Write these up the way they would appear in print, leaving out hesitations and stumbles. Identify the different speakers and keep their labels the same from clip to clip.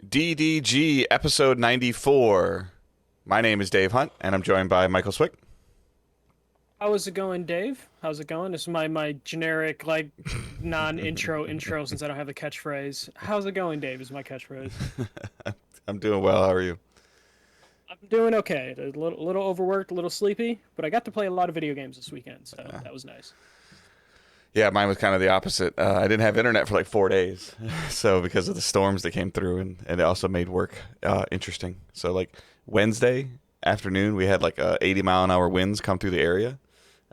Speaker 1: DDG episode 94. My name is Dave Hunt, and I'm joined by Michael Swick.
Speaker 2: How's it going, Dave? How's it going? This is my generic, non-intro since I don't have a catchphrase. How's it going, Dave, is my catchphrase.
Speaker 1: I'm doing well. How are you?
Speaker 2: I'm doing okay. A little overworked, a little sleepy, but I got to play a lot of video games this weekend, so that was nice.
Speaker 1: Yeah, mine was kind of the opposite. I didn't have internet for like 4 days, so because of the storms that came through, and it also made work interesting. So like Wednesday afternoon, we had like 80-mile-an-hour winds come through the area,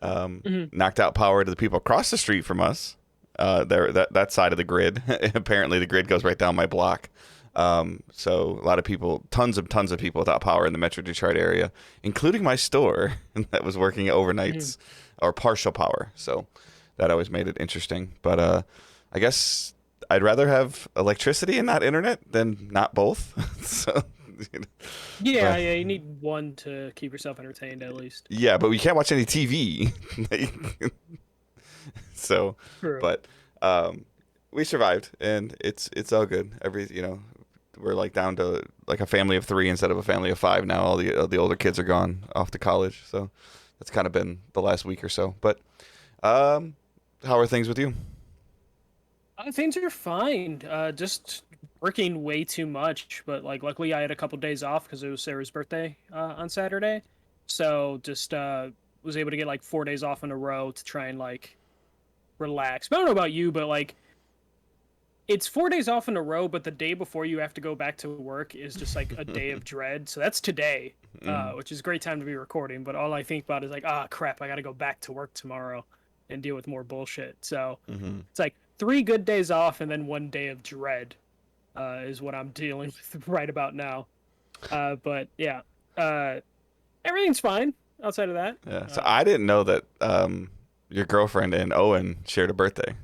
Speaker 1: knocked out power to the people across the street from us. That side of the grid. Apparently, the grid goes right down my block. So a lot of people, tons of people without power in the Metro Detroit area, including my store that was working overnights or partial power. So that always made it interesting. But I guess I'd rather have electricity and not internet than not both. So,
Speaker 2: yeah, you need one to keep yourself entertained at least.
Speaker 1: Yeah, but we can't watch any TV. So,
Speaker 2: True.
Speaker 1: But we survived, and it's all good. We're like down to like a family of 3 instead of a family of 5 now. All the older kids are gone off to college, so that's kind of been the last week or so. But how are things with you?
Speaker 2: Things are fine. Just working way too much, but luckily I had a couple days off because it was Sarah's birthday on Saturday, so just was able to get like 4 days off in a row to try and relax. But I don't know about you, but it's 4 days off in a row, but the day before you have to go back to work is just like a day of dread. So that's today, which is a great time to be recording. But all I think about is crap, I got to go back to work tomorrow and deal with more bullshit. So it's like 3 good days off and then 1 day of dread is what I'm dealing with right about now. But yeah, everything's fine outside of that.
Speaker 1: Yeah. So I didn't know that your girlfriend and Owen shared a birthday.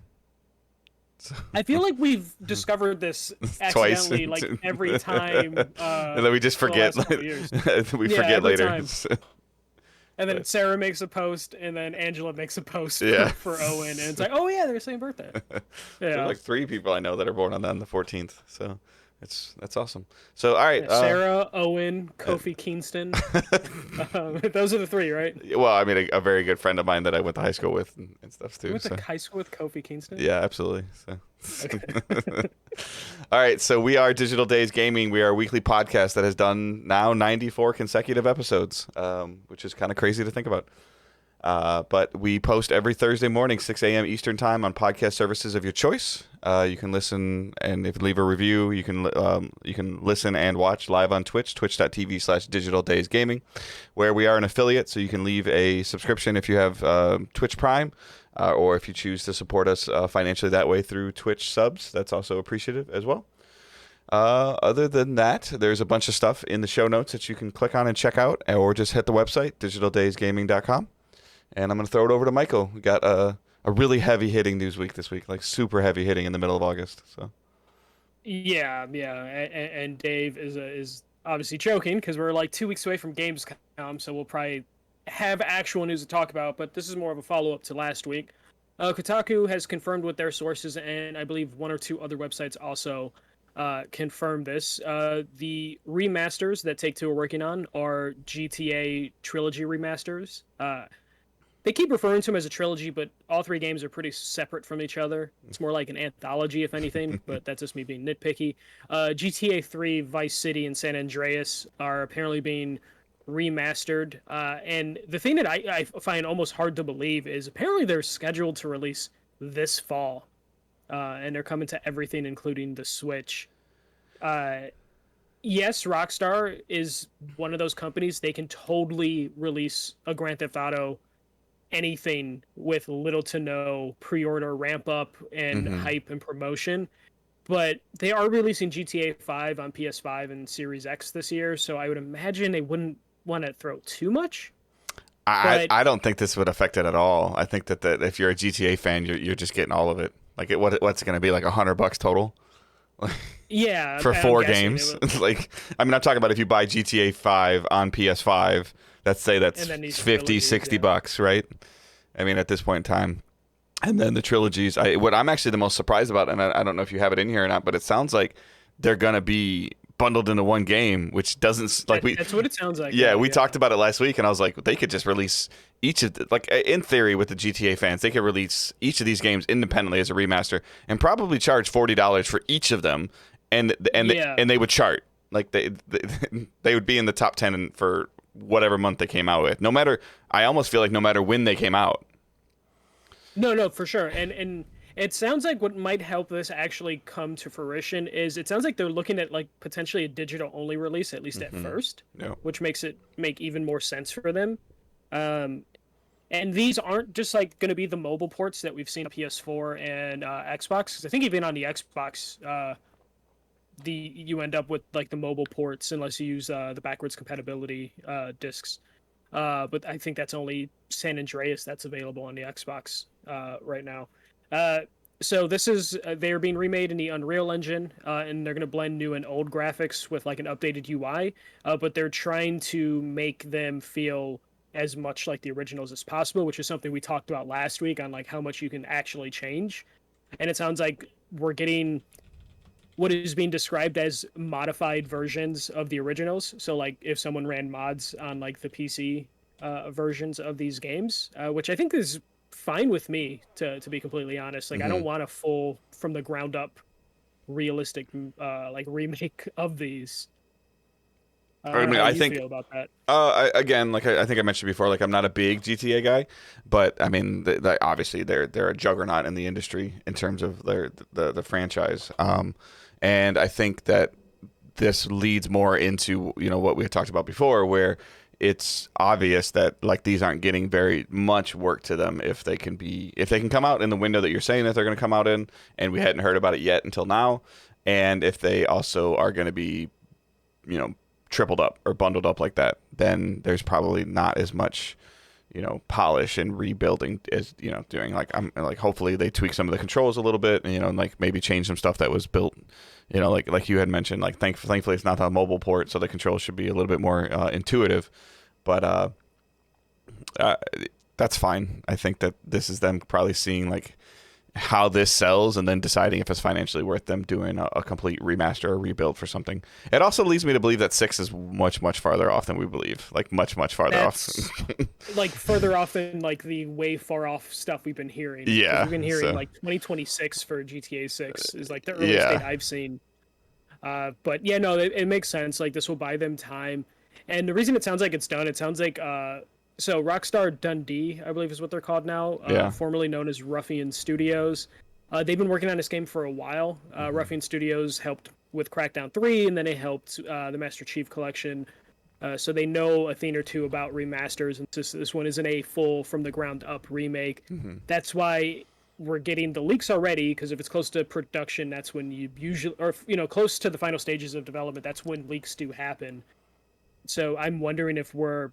Speaker 1: So.
Speaker 2: I feel like we've discovered this accidentally,
Speaker 1: twice.
Speaker 2: Every time.
Speaker 1: And then we just forget. We forget later.
Speaker 2: And then Sarah makes a post, and then Angela makes a post for Owen, and it's like, oh yeah, they're the same birthday. Yeah,
Speaker 1: there's like 3 people I know that are born on the 14th, so that's awesome. So all right,
Speaker 2: Sarah, Owen, Kofi Kingston. Those are the 3, right?
Speaker 1: Well, I mean, a very good friend of mine that I went to high school with and stuff too.
Speaker 2: You went to high school with Kofi Kingston?
Speaker 1: Yeah, absolutely. So.
Speaker 2: Okay.
Speaker 1: All right, so we are Digital Days Gaming. We are a weekly podcast that has done now 94 consecutive episodes, which is kind of crazy to think about. But we post every Thursday morning, 6 a.m. Eastern Time on podcast services of your choice. You can listen, and if you leave a review, you can listen and watch live on Twitch, twitch.tv/digitaldaysgaming, where we are an affiliate, so you can leave a subscription if you have Twitch Prime, or if you choose to support us financially that way through Twitch subs. That's also appreciative as well. Other than that, there's a bunch of stuff in the show notes that you can click on and check out, or just hit the website, digitaldaysgaming.com. And I'm going to throw it over to Michael. We got a really heavy-hitting news week this week, like super heavy-hitting in the middle of August. So,
Speaker 2: yeah, and Dave is obviously joking because we're like 2 weeks away from Gamescom, so we'll probably have actual news to talk about. But this is more of a follow-up to last week. Kotaku has confirmed with their sources, and I believe 1 or 2 other websites also confirmed this. The remasters that Take-Two are working on are GTA Trilogy Remasters. They keep referring to them as a trilogy, but all 3 games are pretty separate from each other. It's more like an anthology, if anything, but that's just me being nitpicky. GTA 3, Vice City, and San Andreas are apparently being remastered. And the thing that I find almost hard to believe is apparently they're scheduled to release this fall. And they're coming to everything, including the Switch. Yes, Rockstar is one of those companies. They can totally release a Grand Theft Auto anything with little to no pre-order ramp up and hype and promotion, but they are releasing GTA 5 on PS5 and Series X this year, so I would imagine they wouldn't want to throw too much.
Speaker 1: I don't think this would affect it at all. I think that if you're a GTA fan, you're just getting all of it. Like what's it going to be, like $100 total?
Speaker 2: Yeah,
Speaker 1: for 4 games. Like, I mean, I'm talking about if you buy GTA 5 on PS5. Let's say that's 50, $60, right? I mean, at this point in time. And then the trilogies. What I'm actually the most surprised about, and I don't know if you have it in here or not, but it sounds like they're gonna be bundled into one game, which doesn't like we.
Speaker 2: That's what it sounds like.
Speaker 1: Yeah, we talked about it last week, and I was like, they could just release each of like in theory with the GTA fans, they could release each of these games independently as a remaster and probably charge $40 for each of them, and they would chart like they would be in the top 10 for whatever month they came out with. No matter, I almost feel like no matter when they came out.
Speaker 2: No, for sure. And it sounds like what might help this actually come to fruition is it sounds like they're looking at like potentially a digital only release, at least at first, which makes it make even more sense for them. And these aren't just like going to be the mobile ports that we've seen on PS4 and Xbox. 'Cause I think even on the Xbox, you end up with like the mobile ports unless you use the backwards compatibility discs. But I think that's only San Andreas that's available on the Xbox right now. So this is they're being remade in the Unreal Engine, and they're going to blend new and old graphics with like an updated UI. But they're trying to make them feel as much like the originals as possible, which is something we talked about last week on like how much you can actually change. And it sounds like we're getting what is being described as modified versions of the originals. So like if someone ran mods on like the PC versions of these games, which I think is fine with me to be completely honest. Like I don't want a full from the ground up realistic like remake of these.
Speaker 1: I mean,
Speaker 2: how
Speaker 1: I
Speaker 2: you
Speaker 1: think
Speaker 2: feel about that?
Speaker 1: again, like I think I mentioned before, like I'm not a big GTA guy, but I mean, obviously they're a juggernaut in the industry in terms of the franchise. And I think that this leads more into what we had talked about before, where it's obvious that like these aren't getting very much work to them if they can come out in the window that you're saying that they're going to come out in, and we hadn't heard about it yet until now, and if they also are going to be tripled up or bundled up like that, then there's probably not as much polish and rebuilding as doing like I'm like hopefully they tweak some of the controls a little bit and like maybe change some stuff that was built like you had mentioned, like thankfully it's not a mobile port, so the controls should be a little bit more intuitive, but that's fine. I think that this is them probably seeing like how this sells and then deciding if it's financially worth them doing a complete remaster or rebuild for something. It also leads me to believe that 6 is much farther off than we believe, like much farther off.
Speaker 2: Like further off than like the way far off stuff we've been hearing.
Speaker 1: Yeah,
Speaker 2: we've been hearing like 2026 for GTA 6 is like the earliest date I've seen. But yeah, no, it makes sense. Like this will buy them time, and the reason it sounds like it's done, it sounds like so Rockstar Dundee, I believe is what they're called now, formerly known as Ruffian Studios. They've been working on this game for a while. Ruffian Studios helped with Crackdown 3, and then they helped the Master Chief Collection. So they know a thing or two about remasters, and this one isn't a full from the ground up remake. That's why we're getting the leaks already, because if it's close to production, that's when you usually, or close to the final stages of development, that's when leaks do happen. So I'm wondering if we're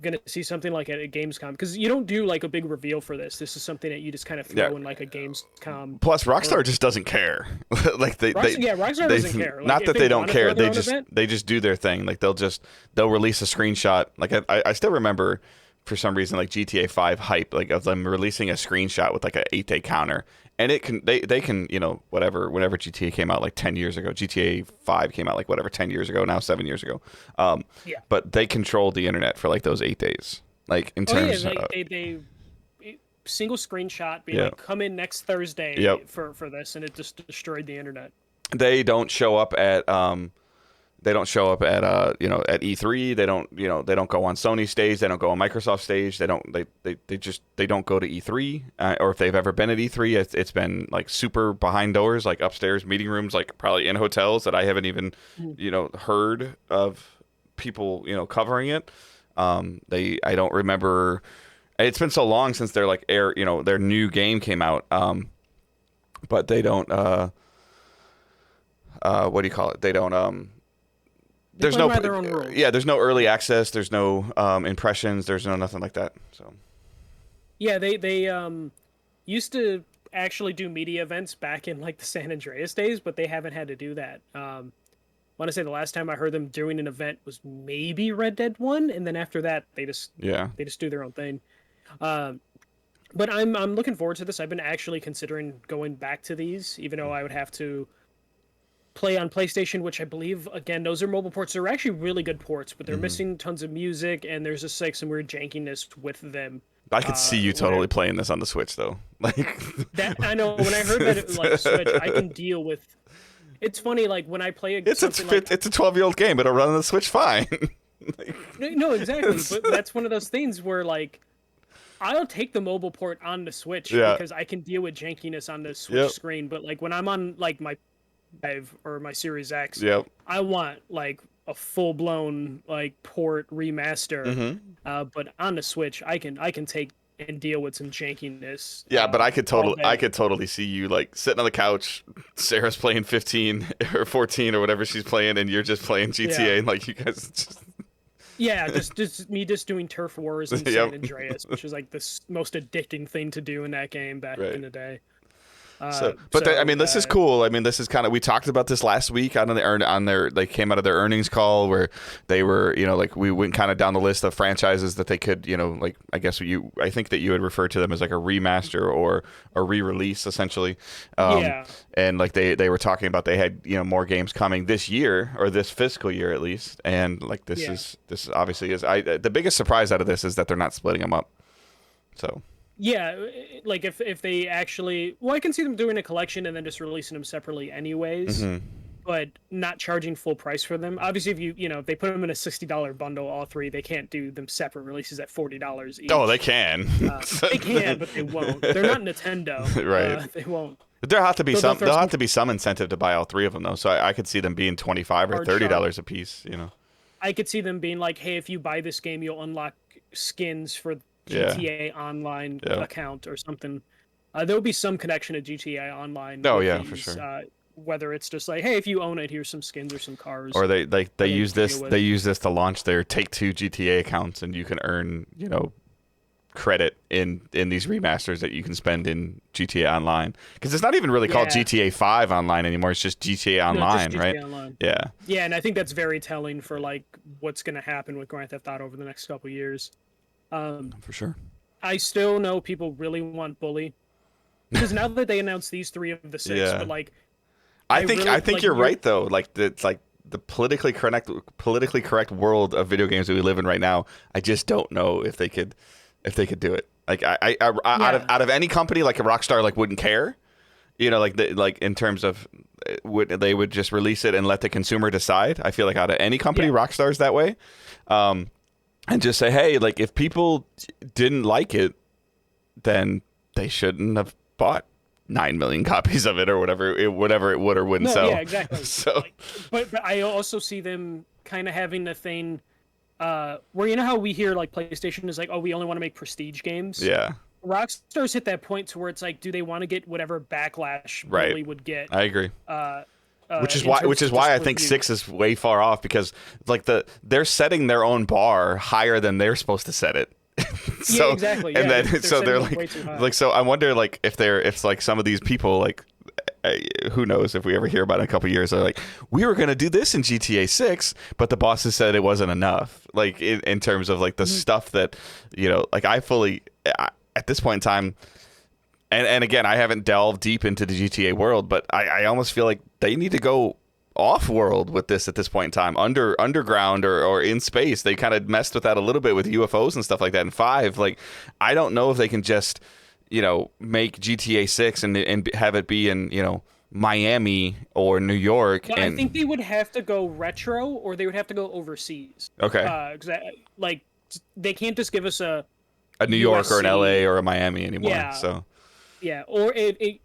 Speaker 2: gonna see something like at a Gamescom, because you don't do like a big reveal for this. This is something that you just kind of throw in like a Gamescom.
Speaker 1: Plus, Rockstar just doesn't care. Like
Speaker 2: Rockstar doesn't care. Like,
Speaker 1: not that they don't care. They just do their thing. Like they'll release a screenshot. Like I still remember for some reason like GTA 5 hype, like of them releasing a screenshot with like an 8-day counter, and they can whatever, whenever GTA came out like 10 years ago, GTA 5 came out like whatever 10 years ago, now 7 years ago, but they controlled the internet for like those 8 days, like in terms of
Speaker 2: they single screenshot being like, come in next Thursday for this, and it just destroyed the internet.
Speaker 1: They don't show up at at E3. They don't go on Sony stage. They don't go on Microsoft stage. They don't go to E3. Or if they've ever been at E3, it's been like super behind doors, like upstairs meeting rooms, like probably in hotels that I haven't even heard of people covering it. I don't remember. It's been so long since their like their new game came out. But they don't what do you call it? They don't there's no there's no early access, there's no impressions, there's no nothing like that. So
Speaker 2: they used to actually do media events back in like the San Andreas days, but they haven't had to do that. I want to say the last time I heard them doing an event was maybe Red Dead 1, and then after that they just do their own thing. But I'm looking forward to this. I've been actually considering going back to these, even though I would have to play on PlayStation, which I believe, again, those are mobile ports. They're actually really good ports, but they're
Speaker 1: Mm-hmm.
Speaker 2: missing tons of music, and there's just like some weird jankiness with them.
Speaker 1: I could see you totally playing this on the Switch, though. Like
Speaker 2: that, I know when I heard that it was like Switch, I can deal with. It's funny, like when I play
Speaker 1: it's a 12-year-old game. It'll run on the Switch fine.
Speaker 2: No, exactly. But that's one of those things where like I'll take the mobile port on the Switch because I can deal with jankiness on the Switch screen. But like when I'm on like my 5 or my Series X, I want like a full-blown like port remaster. But on the Switch, I can take and deal with some jankiness.
Speaker 1: Yeah, but I could totally see you like sitting on the couch. Sarah's playing 15 or 14 or whatever she's playing, and you're just playing GTA, and like you guys just.
Speaker 2: Yeah, just me doing turf wars in San Andreas, which is like the most addicting thing to do in that game back in the day.
Speaker 1: I mean, this is cool. I mean, this is kind of, we talked about this last week on their they came out of their earnings call where they were, like we went kind of down the list of franchises that they could, like I think that you had referred to them as like a remaster or a re-release essentially. And like they were talking about they had more games coming this year or this fiscal year at least, and like this obviously is the biggest surprise out of this is that they're not splitting them up. So.
Speaker 2: Yeah, like if they actually, I can see them doing a collection and then just releasing them separately anyways, but not charging full price for them. Obviously, if they put them in a $60 bundle, all three, they can't do them separate releases at $40 each.
Speaker 1: Oh, they can.
Speaker 2: They can, but they won't. They're not Nintendo.
Speaker 1: Right.
Speaker 2: They won't.
Speaker 1: But there'll have to be some incentive to buy all three of them though. So I could see them being $25 or $30 a piece.
Speaker 2: I could see them being like, hey, if you buy this game, you'll unlock skins for GTA Online account or something. There'll be some connection to GTA Online.
Speaker 1: Oh yeah, for sure.
Speaker 2: Whether it's just like, hey, if you own it, here's some skins or some cars.
Speaker 1: Or they use this to launch their Take-Two GTA accounts, and you can earn credit in these remasters that you can spend in GTA Online, because it's not even really called GTA 5 Online anymore. It's just GTA Online,
Speaker 2: just GTA
Speaker 1: right?
Speaker 2: Online.
Speaker 1: Yeah,
Speaker 2: and I think that's very telling for like what's going to happen with Grand Theft Auto over the next couple years.
Speaker 1: For sure.
Speaker 2: I still know people really want Bully, because now that they announced these 3 of the 6, but like
Speaker 1: I think you're right though. Like it's like the politically correct world of video games that we live in right now. I just don't know if they could do it. Like out of any company, like a Rockstar, like wouldn't care. Like in terms of they would just release it and let the consumer decide. I feel like out of any company, Rockstar's that way. And just say, hey, like if people didn't like it, then they shouldn't have bought 9 million copies of it or whatever it would or wouldn't sell.
Speaker 2: Yeah, exactly.
Speaker 1: So,
Speaker 2: but I also see them kind of having the thing where how we hear like PlayStation is like, oh, we only want to make prestige games.
Speaker 1: Yeah.
Speaker 2: Rockstar's hit that point to where it's like, do they want to get whatever backlash really would get?
Speaker 1: I agree. Which is why I think 6 is way far off, because like they're setting their own bar higher than they're supposed to set it. So,
Speaker 2: yeah, exactly.
Speaker 1: And then they're
Speaker 2: like
Speaker 1: so I wonder like if like some of these people, like who knows if we ever hear about it in a couple of years, they're like, we were gonna do this in GTA 6, but the bosses said it wasn't enough. Like in terms of like the stuff that like at this point in time. And again, I haven't delved deep into the GTA world, but I almost feel like they need to go off-world with this at this point in time, underground or in space. They kind of messed with that a little bit with UFOs and stuff like that in 5. Like, I don't know if they can just, make GTA 6 and have it be in, Miami or New York.
Speaker 2: Well, I think they would have to go retro, or they would have to go overseas.
Speaker 1: Okay.
Speaker 2: Like, they can't just give us a
Speaker 1: New York or an LA or a Miami anymore.
Speaker 2: Yeah.
Speaker 1: So.
Speaker 2: Yeah, or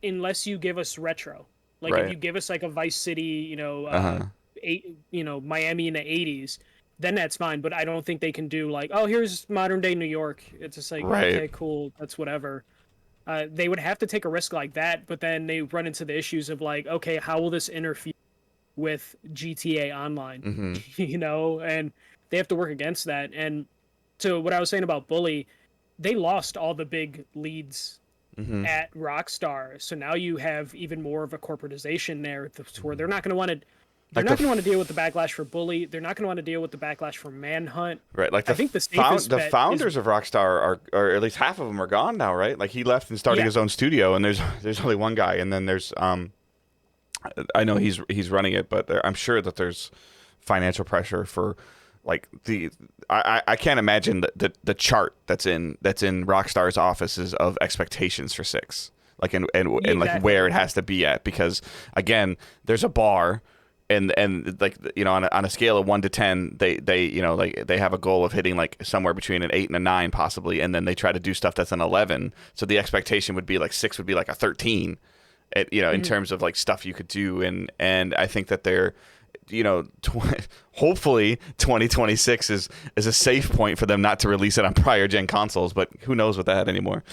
Speaker 2: unless you give us retro, like if you give us like a Vice City, Miami in the '80s, then that's fine. But I don't think they can do like, oh, here's modern day New York. It's just like, okay, cool, that's whatever. They would have to take a risk like that, but then they run into the issues of like, okay, how will this interfere with GTA Online? And they have to work against that. And so what I was saying about Bully, they lost all the big leads at Rockstar, so now you have even more of a corporatization there, where they're not going to want to. They're not going to want to deal with the backlash for Bully. They're not going to want to deal with the backlash for Manhunt.
Speaker 1: Right, like
Speaker 2: I think the
Speaker 1: founders of Rockstar are, or at least half of them are gone now, right? Like he left and started his own studio, and there's only one guy, and then there's I know he's running it, but I'm sure that there's financial pressure for like I can't imagine the chart that's in Rockstar's offices of expectations for 6, like and like where it has to be at, because again there's a bar. And like, you know, on a scale of 1 to 10, they you know, like they have a goal of hitting like somewhere between an 8 and a 9 possibly, and then they try to do stuff that's an 11. So the expectation would be like 6 would be like a 13, you know, in terms of like stuff you could do, and I think that they're, you know, hopefully 2026 is a safe point for them not to release it on prior gen consoles, but who knows with that anymore.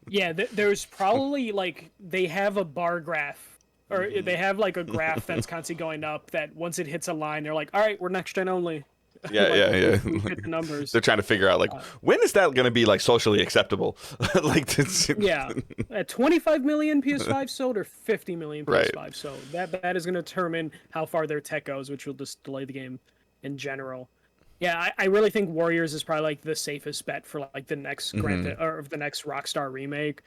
Speaker 2: Yeah, there's probably like they have a bar graph. Or they have like a graph that's constantly going up that once it hits a line, they're like, all right, we're next gen only.
Speaker 1: Yeah,
Speaker 2: like, we hit the numbers.
Speaker 1: They're trying to figure out like when is that going to be like socially acceptable? Like
Speaker 2: yeah, at 25 million PS5 sold or 50 million PS5 sold. That is going to determine how far their tech goes, which will just delay the game in general. Yeah, I really think Warriors is probably like the safest bet for like the next or the next Rockstar remake.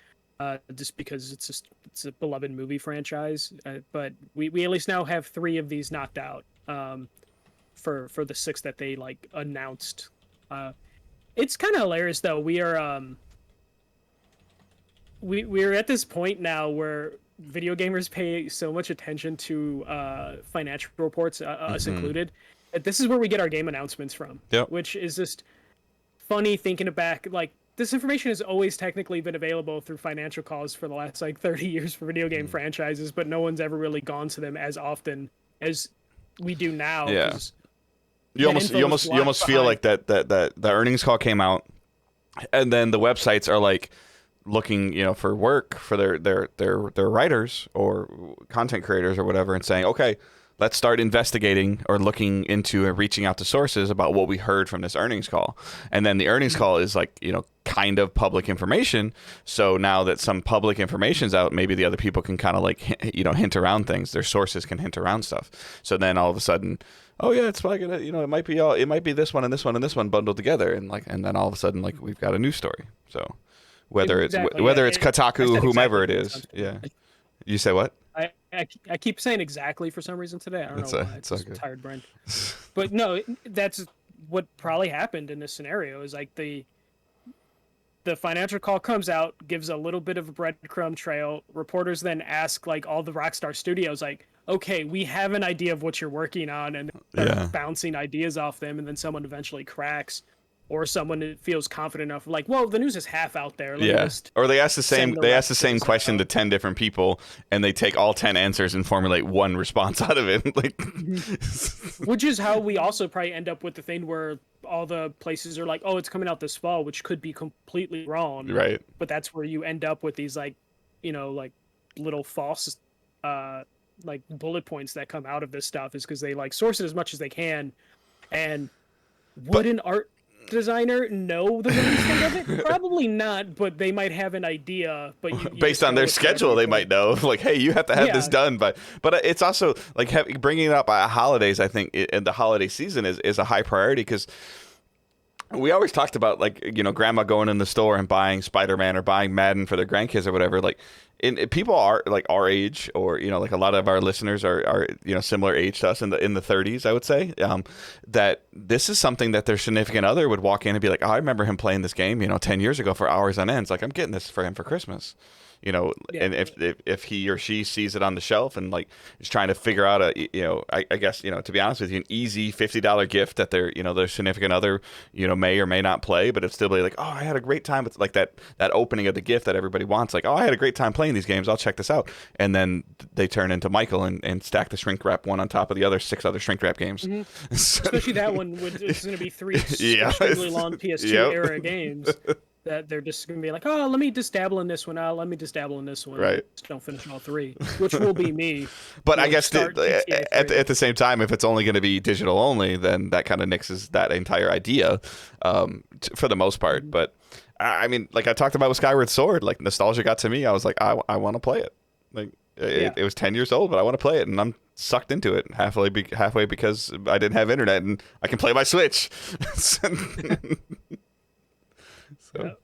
Speaker 2: Just because it's a beloved movie franchise, but we at least now have 3 of these knocked out for the 6 that they like announced. It's kind of hilarious though. We're at this point now where video gamers pay so much attention to financial reports, us included, that this is where we get our game announcements from.
Speaker 1: Yep.
Speaker 2: Which is just funny thinking back, like. This information has always technically been available through financial calls for the last like 30 years for video game franchises, but no one's ever really gone to them as often as we do now.
Speaker 1: Yeah. You almost feel like that the earnings call came out, and then the websites are like looking, you know, for work for their writers or content creators or whatever, and saying, okay, let's start investigating or looking into and reaching out to sources about what we heard from this earnings call. And then the earnings call is like, you know, kind of public information. So now that some public information's out, maybe the other people can kind of like, you know, hint around things. Their sources can hint around stuff. So then all of a sudden, oh yeah, it's probably gonna, you know, it might be this one and this one and this one bundled together, and then all of a sudden like we've got a new story. So whether it's Kotaku, whomever it is, yeah. You say what?
Speaker 2: I keep saying exactly for some reason today. I don't know why. It's just a tired brain. But no, that's what probably happened in this scenario. Is like the financial call comes out, gives a little bit of a breadcrumb trail. Reporters then ask like all the Rockstar studios, like, okay, we have an idea of what you're working on, and they're bouncing ideas off them, and then someone eventually cracks. Or someone feels confident enough, like, well, the news is half out there.
Speaker 1: Or they ask the same question to 10 different people, and they take all 10 answers and formulate one response out of it. Like,
Speaker 2: which is how we also probably end up with the thing where all the places are like, oh, it's coming out this fall, which could be completely wrong.
Speaker 1: Right.
Speaker 2: But that's where you end up with these like, you know, like little false, like bullet points that come out of this stuff, is because they like source it as much as they can. And would an art designer know the release date of it? Probably not, but they might have an idea. But you
Speaker 1: based on their schedule, they might know. Like, hey, you have to have this done by. But it's also like bringing it up at holidays. I think in the holiday season is a high priority, because we always talked about, like, you know, grandma going in the store and buying Spider-Man or buying Madden for their grandkids or whatever. Like, people are like our age, or, you know, like a lot of our listeners are you know, similar age to us in the 30s, I would say, that this is something that their significant other would walk in and be like, oh, I remember him playing this game, you know, 10 years ago for hours on end. Like, I'm getting this for him for Christmas. You know, and if he or she sees it on the shelf and like is trying to figure out a, you know, I guess, you know, to be honest with you, an easy $50 gift that their, you know, their significant other, you know, may or may not play, but it's still be like, oh, I had a great time with, like, that opening of the gift that everybody wants. Like, oh, I had a great time playing these games, I'll check this out. And then they turn into Michael and stack the shrink wrap one on top of the other 6 other shrink wrap games.
Speaker 2: Mm-hmm. Especially that one, it's going to be 3 extremely long PS2 era games. That they're just going to be like, oh, let me just dabble in this one. Let me just dabble in this one.
Speaker 1: Right.
Speaker 2: Just don't finish all 3, which will be me.
Speaker 1: But I guess at the same time, if it's only going to be digital only, then that kind of nixes that entire idea for the most part. But I mean, like I talked about with Skyward Sword, like nostalgia got to me. I was like, I want to play it. Like it was 10 years old, but I want to play it, and I'm sucked into it halfway because I didn't have internet and I can play my Switch. So.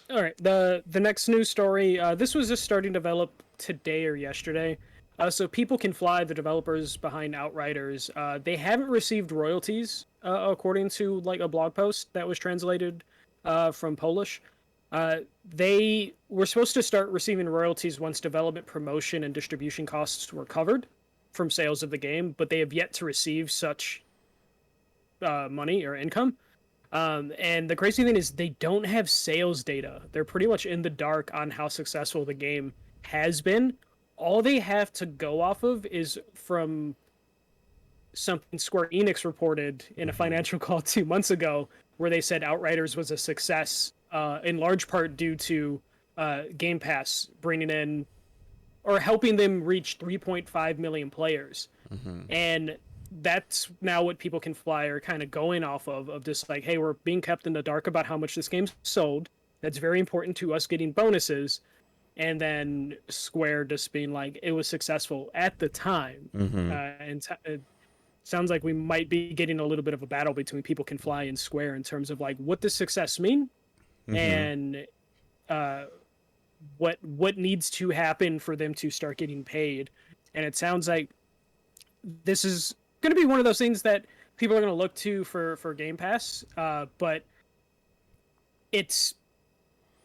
Speaker 2: All right. The next news story. This was just starting to develop today or yesterday. So People Can Fly, the developers behind Outriders, they haven't received royalties, according to like a blog post that was translated from Polish. They were supposed to start receiving royalties once development, promotion, and distribution costs were covered from sales of the game, but they have yet to receive such money or income. And the crazy thing is, they don't have sales data. They're pretty much in the dark on how successful the game has been. All they have to go off of is from something Square Enix reported in a financial call 2 months ago, where they said Outriders was a success, in large part due to Game Pass bringing in or helping them reach 3.5 million players. And that's now what People Can Fly are kind of going off of just like, hey, we're being kept in the dark about how much this game's sold. That's very important to us getting bonuses. And then Square just being like, it was successful at the time. And it sounds like we might be getting a little bit of a battle between People Can Fly and Square in terms of like, what does success mean? And what needs to happen for them to start getting paid. And it sounds like this is going to be one of those things that people are going to look to for Game Pass, but it's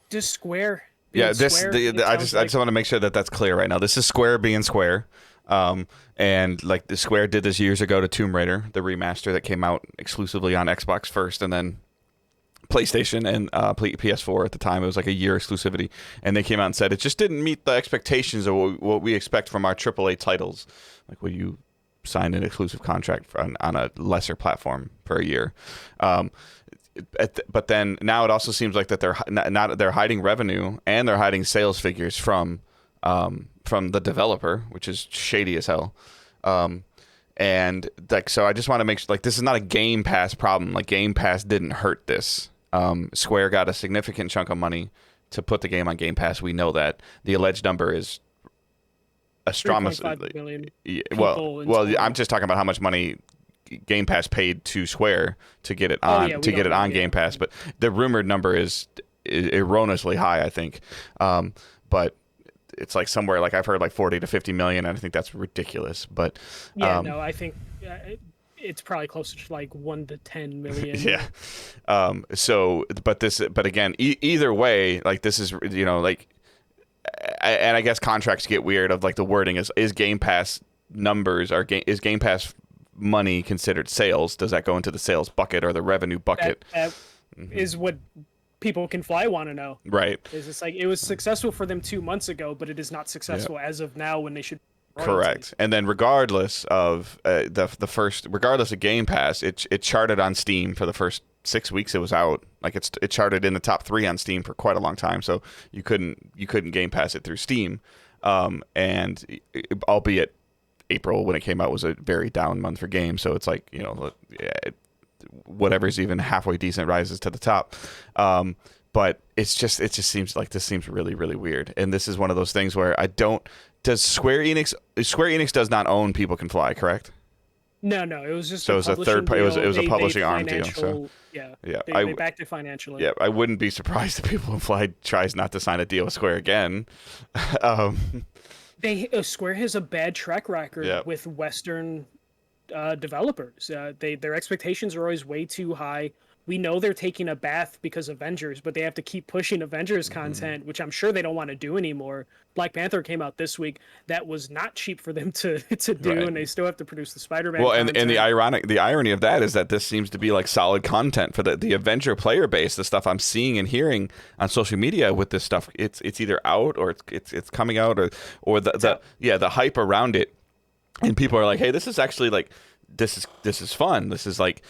Speaker 2: just Square.
Speaker 1: Yeah,
Speaker 2: Square,
Speaker 1: I just want to make sure that that's clear right now. This is Square being Square, and like the Square did this years ago to Tomb Raider, the remaster that came out exclusively on Xbox first, and then PlayStation and PS4 at the time. It was like a year exclusivity, and they came out and said it just didn't meet the expectations of what we expect from our AAA titles. Like, will you sign an exclusive contract on a lesser platform for a year? But then now it also seems like that they're hiding revenue and they're hiding sales figures from the developer, which is shady as hell. And like, so I just want to make sure, like, this is not a Game Pass problem. Like, Game Pass didn't hurt this. Square got a significant chunk of money to put the game on Game Pass. We know that. The alleged number is astronomical.
Speaker 2: 3.5 million
Speaker 1: well, I'm just talking about how much money Game Pass paid to Square to get it on Game Pass, but the rumored number is erroneously high, I think. But it's like somewhere, like I've heard like 40 to 50 million, and I think that's ridiculous. But
Speaker 2: no, I think it's probably closer to like 1 to 10 million.
Speaker 1: Yeah. But again, either way, like, this is, you know, like, and I guess contracts get weird of like the wording is Game Pass numbers is Game Pass money considered sales? Does that go into the sales bucket or the revenue bucket?
Speaker 2: That is what People Can Fly want to know.
Speaker 1: Right.
Speaker 2: Is it's like, it was successful for them 2 months ago, but it is not successful as of now when they should.
Speaker 1: Correct. And then regardless of regardless of Game Pass, it charted on Steam for the first 6 weeks it was out. Like, it charted in the top 3 on Steam for quite a long time. So you couldn't Game Pass it through Steam. And albeit April when it came out was a very down month for games, so it's like, you know, whatever's even halfway decent rises to the top. But it just seems like this seems really, really weird. And this is one of those things where Square Enix does not own People Can Fly, correct?
Speaker 2: No, it was just
Speaker 1: so it was a third party. It was a publishing arm deal. So
Speaker 2: yeah,
Speaker 1: they
Speaker 2: backed it financially.
Speaker 1: Yeah, I wouldn't be surprised if People Can Fly tries not to sign a deal with Square again.
Speaker 2: Square has a bad track record with Western developers. Their expectations are always way too high. We know they're taking a bath because Avengers, but they have to keep pushing Avengers content, which I'm sure they don't want to do anymore. Black Panther came out this week. That was not cheap for them to do, and they still have to produce the Spider-Man.
Speaker 1: Well, and the irony of that is that this seems to be like solid content for the Avenger player base. The stuff I'm seeing and hearing on social media with this stuff, it's either out or it's coming out, or the hype around it, and people are like, hey, this is actually like this is fun. This is like,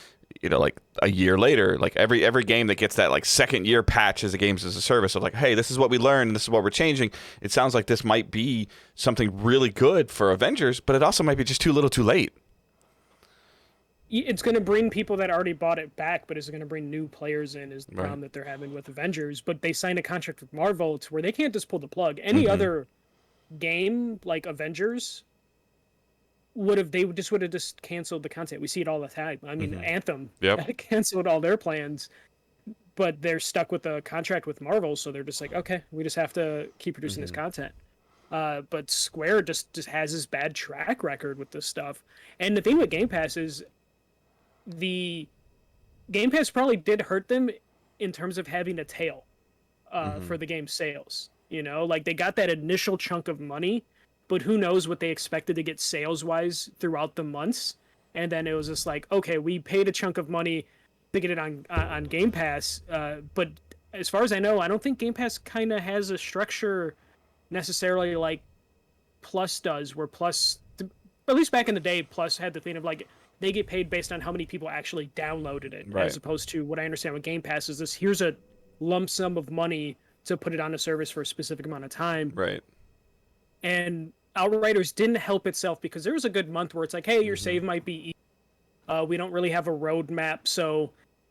Speaker 1: you know, like a year later, like every game that gets that like second year patch as a games as a service of like, hey, this is what we learned, this is what we're changing. It sounds like this might be something really good for Avengers, but it also might be just too little too late.
Speaker 2: It's going to bring people that already bought it back, but it's going to bring new players in is the problem that they're having with Avengers. But they signed a contract with Marvel to where they can't just pull the plug. Any other game like Avengers would have just canceled the content. We see it all the time. I mean, Anthem canceled all their plans, but they're stuck with a contract with Marvel, so they're just like, okay, we just have to keep producing this content. But Square just has this bad track record with this stuff. And the thing with Game Pass is the Game Pass probably did hurt them in terms of having a tail
Speaker 1: Hmm.
Speaker 2: for the game sales. You know, like they got that initial chunk of money, but who knows what they expected to get sales wise throughout the months. And then it was just like, okay, we paid a chunk of money to get it on Game Pass, but as far as I know, I don't think Game Pass kind of has a structure necessarily like Plus does, where Plus, at least back in the day, Plus had the thing of like they get paid based on how many people actually downloaded it,
Speaker 1: Right.
Speaker 2: as opposed to what I understand with Game Pass is this: here's a lump sum of money to put it on a service for a specific amount of time.
Speaker 1: Right.
Speaker 2: And Outriders didn't help itself because there was a good month where it's like, hey, your
Speaker 1: Hmm.
Speaker 2: save might be. We don't really have a roadmap, so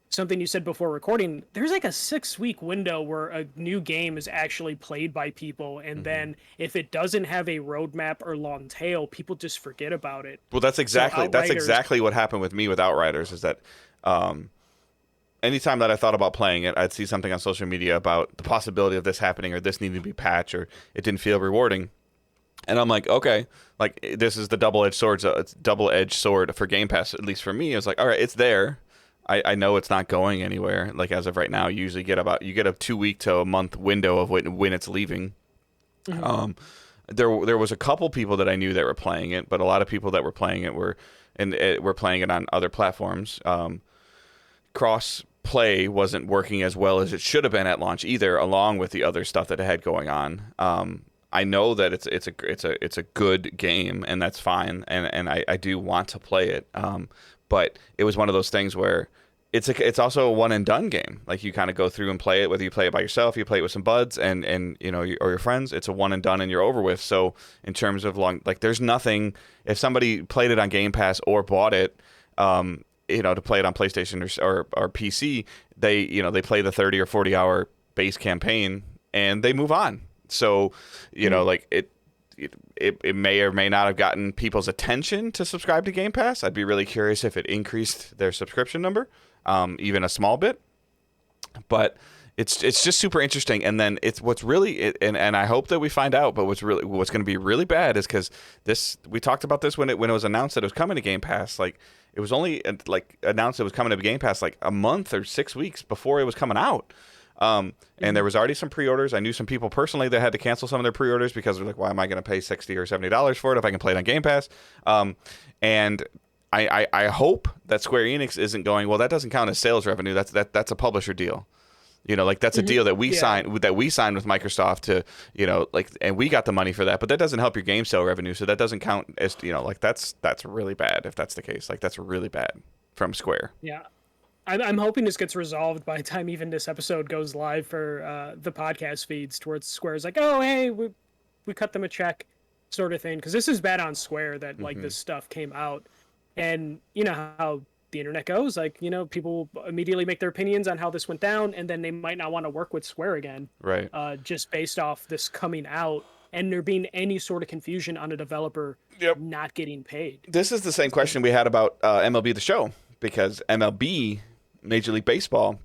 Speaker 2: something you said before recording, there's like a 6 week window where a new game is actually played by people, and
Speaker 1: Hmm.
Speaker 2: then if it doesn't have a roadmap or long tail, people just forget about it.
Speaker 1: Well, that's
Speaker 2: So Outriders,
Speaker 1: exactly what happened with me with Outriders. Is that um, anytime that I thought about playing it, I'd see something on social media about the possibility of this happening or this needing to be patched or it didn't feel rewarding. And I'm like, okay, like this is the double edged sword for Game Pass. At least for me, it's like, all right, it's there. I know it's not going anywhere. Like as of right now, you get a 2 week to a month window of when it's leaving.
Speaker 2: mhm,
Speaker 1: Um, there was a couple people that I knew that were playing it, but a lot of people that were playing it were playing it on other platforms. Cross play wasn't working as well as it should have been at launch either, along with the other stuff that it had going on. I know that it's a good game and that's fine, and I do want to play it. But it was one of those things where it's also a one and done game. Like you kind of go through and play it, whether you play it by yourself, you play it with some buds, and you know or your friends. It's a one and done, and you're over with. So in terms of long, like there's nothing. If somebody played it on Game Pass or bought it, to play it on PlayStation or PC, they play the 30 or 40 hour base campaign and they move on. So
Speaker 2: mhm.
Speaker 1: like it may or may not have gotten people's attention to subscribe to Game Pass. I'd be really curious if it increased their subscription number, even a small bit. But it's just super interesting. And then it's what's really and I hope that we find out. But what's going to be really bad is because we talked about this when it was announced that it was coming to Game Pass. Like it was only like announced it was coming to Game Pass like a month or 6 weeks before it was coming out. And there was already some pre-orders. I knew some people personally that had to cancel some of their pre-orders because they're like, why am I going to pay $60 or $70 for it if I can play it on Game Pass? And I hope that Square Enix isn't going, well, that doesn't count as sales revenue. That's a publisher deal. Like that's a deal that we
Speaker 2: Yeah.
Speaker 1: signed with Microsoft to, and we got the money for that, but that doesn't help your game sale revenue. So that doesn't count as, like that's really bad if that's the case. Like that's really bad from Square.
Speaker 2: Yeah. I'm hoping this gets resolved by the time even this episode goes live for the podcast feeds, towards Square's like, oh, hey, we cut them a check, sort of thing. Because this is bad on Square that like
Speaker 1: Hmm.
Speaker 2: this stuff came out, and you know how the internet goes. Like, people immediately make their opinions on how this went down, and then they might not want to work with Square again,
Speaker 1: Right.
Speaker 2: just based off this coming out and there being any sort of confusion on a developer
Speaker 1: Yep.
Speaker 2: not getting paid.
Speaker 1: This is the same question we had about MLB The Show because MLB, Major League Baseball,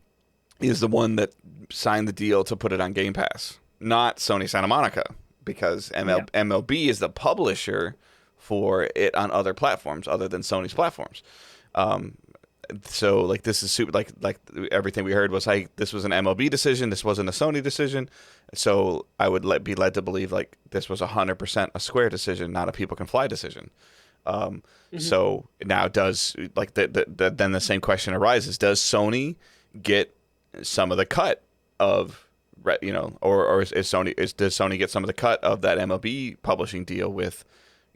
Speaker 1: is the one that signed the deal to put it on Game Pass, not Sony Santa Monica, because
Speaker 2: Yeah.
Speaker 1: MLB is the publisher for it on other platforms other than Sony's platforms. Um, so like this is super like everything we heard was like this was an MLB decision, this wasn't a Sony decision. So I would be led to believe like this was 100% a Square decision, not a People Can Fly decision. Um,
Speaker 2: Mhm.
Speaker 1: so now does like then the same question arises: does Sony get some of the cut of or does Sony get some of the cut of that MLB publishing deal with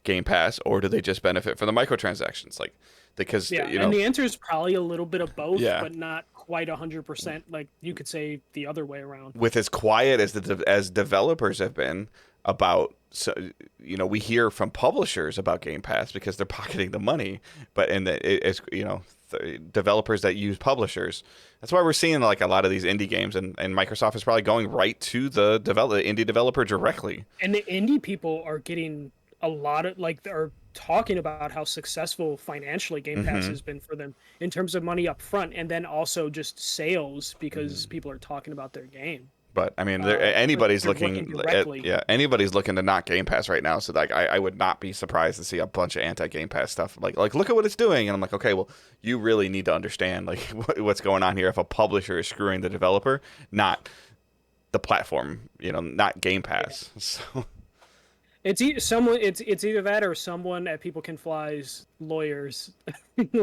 Speaker 1: Game Pass, or do they just benefit from the microtransactions? Like because
Speaker 2: Yeah, and the answer is probably a little bit of both,
Speaker 1: yeah,
Speaker 2: but not quite 100%. Like you could say the other way around.
Speaker 1: with as quiet as as developers have been about, so we hear from publishers about Game Pass because they're pocketing the money, but it's developers that use publishers, that's why we're seeing like a lot of these indie games, and Microsoft is probably going right to the indie developer directly.
Speaker 2: And the indie people are getting a lot of like are talking about how successful financially Game Pass
Speaker 1: Hmm.
Speaker 2: has been for them in terms of money up front, and then also just sales because
Speaker 1: Hmm.
Speaker 2: people are talking about their game.
Speaker 1: But I mean, anybody's
Speaker 2: they're
Speaker 1: looking
Speaker 2: directly.
Speaker 1: anybody's looking to knock Game Pass right now. So like, I would not be surprised to see a bunch of anti-Game Pass stuff. Like look at what it's doing, and I'm like, okay, well, you really need to understand like what's going on here. If a publisher is screwing the developer, not the platform, not Game Pass. Yeah. So
Speaker 2: it's either that or someone at People Can Fly's lawyers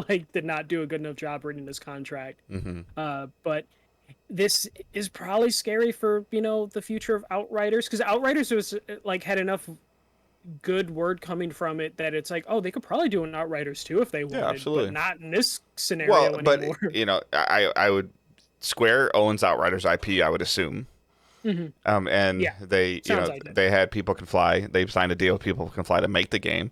Speaker 2: like did not do a good enough job reading this contract. But this is probably scary for the future of Outriders, because Outriders was like had enough good word coming from it that it's like, oh, they could probably do an Outriders too if they wanted.
Speaker 1: Yeah, absolutely.
Speaker 2: But not in this scenario anymore.
Speaker 1: But I would Square owns Outriders IP, I would assume. And
Speaker 2: yeah,
Speaker 1: they they had People Can Fly. They signed a deal with People Can Fly to make the game.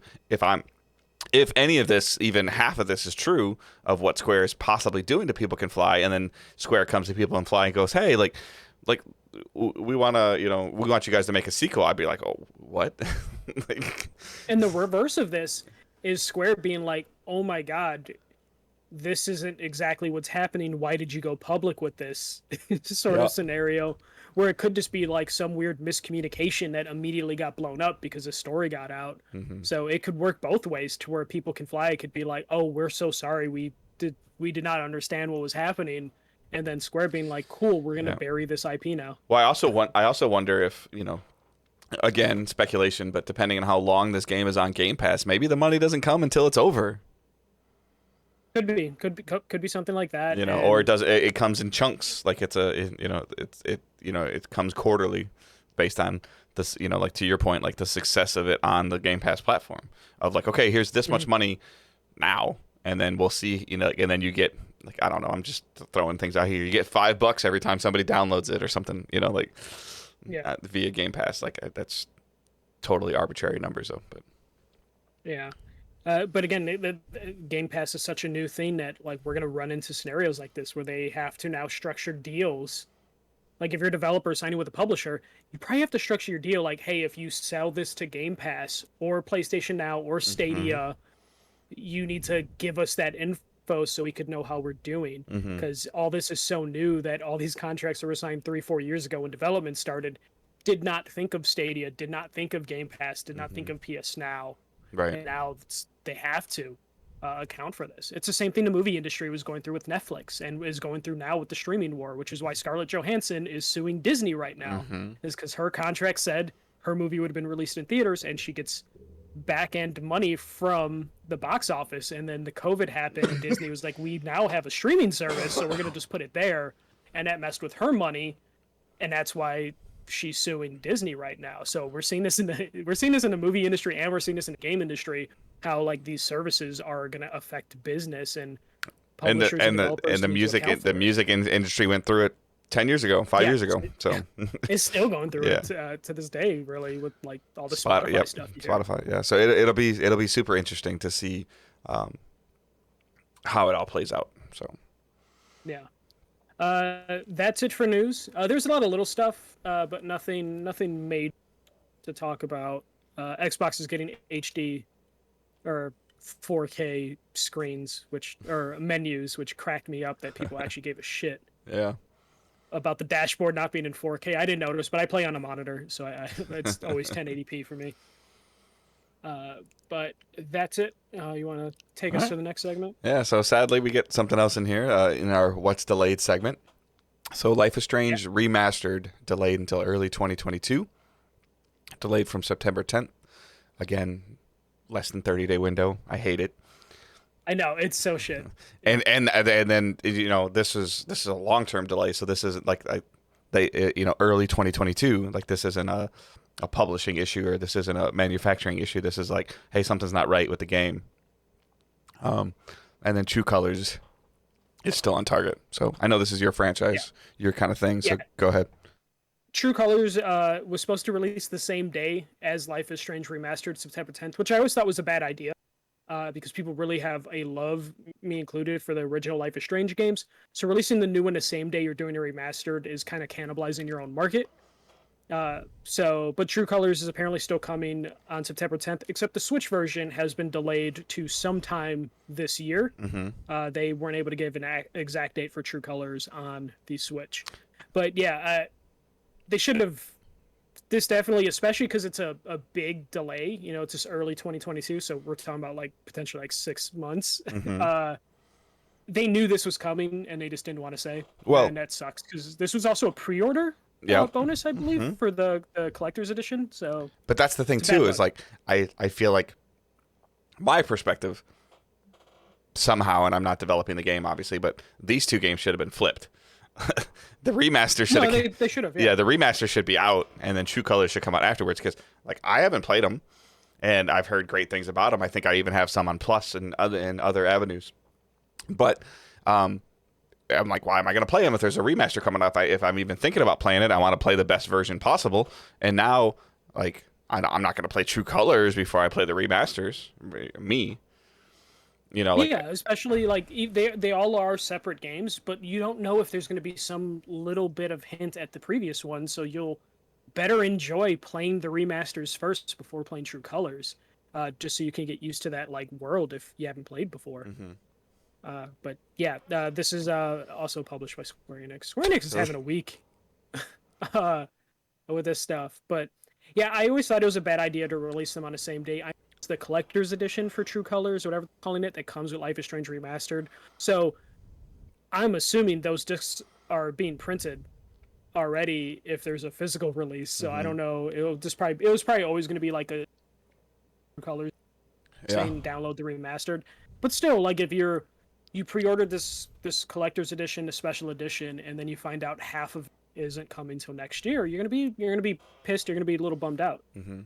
Speaker 1: If any of this, even half of this is true of what Square is possibly doing to People Can Fly, and then Square comes to People Can Fly and goes, hey, like we want to, we want you guys to make a sequel, I'd be like, oh, what?
Speaker 2: And the reverse of this is Square being like, oh my God, this isn't exactly what's happening. Why did you go public with this sort of scenario? Where it could just be like some weird miscommunication that immediately got blown up because the story got out. So it could work both ways, to where People Can Fly. It could be like, oh, we're so sorry. We did not understand what was happening. And then Square being like, cool, we're going to bury this IP now.
Speaker 1: Well, I also wonder if, again, speculation, but depending on how long this game is on Game Pass, maybe the money doesn't come until it's over.
Speaker 2: Could be something like that.
Speaker 1: Or it comes in chunks, like it comes quarterly, based on this, like to your point, like the success of it on the Game Pass platform, of like, okay, here's this much money now, and then we'll see, and then you get, like, I don't know, I'm just throwing things out here, you get $5 every time somebody downloads it or something, via Game Pass. Like, that's totally arbitrary numbers though, but
Speaker 2: yeah. But again, the Game Pass is such a new thing that, like, we're going to run into scenarios like this where they have to now structure deals. Like, if you're a developer signing with a publisher, you probably have to structure your deal like, hey, if you sell this to Game Pass or PlayStation Now or Stadia, you need to give us that info so we could know how we're doing. Because all this is so new that all these contracts that were signed 3-4 years ago when development started did not think of Stadia, did not think of Game Pass, did not think of PS Now.
Speaker 1: Right.
Speaker 2: And now they have to account for this. It's the same thing the movie industry was going through with Netflix and is going through now with the streaming war, which is why Scarlett Johansson is suing Disney right now. Is because her contract said her movie would have been released in theaters, and she gets back-end money from the box office. And then the COVID happened, and Disney was like, we now have a streaming service, so we're going to just put it there. And that messed with her money, and that's why she's suing Disney right now. So we're seeing this in the movie industry, and we're seeing this in the game industry, how like these services are going to affect business and publishers
Speaker 1: and the music industry went through it 10 years ago, 5 years ago. So
Speaker 2: it's still going through it to this day, really, with like all the Spotify stuff.
Speaker 1: Spotify, yeah. So it'll be super interesting to see how it all plays out. So
Speaker 2: yeah. That's it for news. There's a lot of little stuff, but nothing made to talk about. Xbox is getting HD or 4K screens, or menus, which cracked me up that people actually gave a shit.
Speaker 1: Yeah.
Speaker 2: About the dashboard not being in 4K. I didn't notice, but I play on a monitor, so it's always 1080p for me. But that's it. You want to take us to the next segment?
Speaker 1: Yeah, so sadly we get something else in here in our What's Delayed segment. So Life is Strange Remastered, delayed until early 2022. Delayed from September 10th. Again, less than 30-day window. I hate it.
Speaker 2: I know, it's so shit.
Speaker 1: And then this is a long-term delay, so this isn't like early 2022. Like, this isn't a publishing issue, or this isn't a manufacturing issue. This is like, hey, something's not right with the game. And then True Colors is still on target. So I know this is your franchise, your kind of thing. So go ahead.
Speaker 2: True Colors was supposed to release the same day as Life is Strange Remastered, September 10th, which I always thought was a bad idea. Because people really have a love, me included, for the original Life is Strange games. So releasing the new one the same day you're doing a remastered is kind of cannibalizing your own market. But True Colors is apparently still coming on September 10th, except the Switch version has been delayed to sometime this year. They weren't able to give an exact date for True Colors on the Switch. But yeah, they should have this definitely, especially because it's a big delay. You know, it's just early 2022, so we're talking about like potentially like 6 months.
Speaker 1: Hmm.
Speaker 2: They knew this was coming and they just didn't want to say,
Speaker 1: Well,
Speaker 2: and that sucks because this was also a pre-order
Speaker 1: yeah.
Speaker 2: bonus, I believe,
Speaker 1: Hmm.
Speaker 2: for the collector's edition. So
Speaker 1: But that's the thing
Speaker 2: it's a bad
Speaker 1: too, is
Speaker 2: look.
Speaker 1: like I feel like my perspective somehow, and I'm not developing the game obviously, but these two games should have been flipped. The remaster should
Speaker 2: No,
Speaker 1: have,
Speaker 2: they should have. Yeah,
Speaker 1: yeah, the remaster should be out, and then True Colors should come out afterwards. Because like I haven't played them, and I've heard great things about them. I think I even have some on Plus and other avenues. But I'm like, why am I going to play them if there's a remaster coming up? If I'm even thinking about playing it, I want to play the best version possible. And now, like, I'm not going to play True Colors before I play the remasters. Me, like,
Speaker 2: yeah. Especially like they all are separate games, but you don't know if there's going to be some little bit of hint at the previous one, so you'll better enjoy playing the remasters first before playing True Colors, just so you can get used to that like world if you haven't played before.
Speaker 1: hmm.
Speaker 2: But yeah, this is also published by Square Enix. Square Enix is having a week uh, with this stuff. But yeah, I always thought it was a bad idea to release them on the same day. It's the collector's edition for True Colors, whatever they're calling it, that comes with Life is Strange Remastered. So I'm assuming those discs are being printed already if there's a physical release. So I
Speaker 1: Hmm.
Speaker 2: don't know. It was probably always going to be like a True Colors
Speaker 1: Yeah.
Speaker 2: saying download the remastered. But still, like if you pre-ordered this collector's edition, the special edition, and then you find out half of it isn't coming till next year, you're gonna be pissed. You're gonna be a little bummed out,
Speaker 1: Hmm.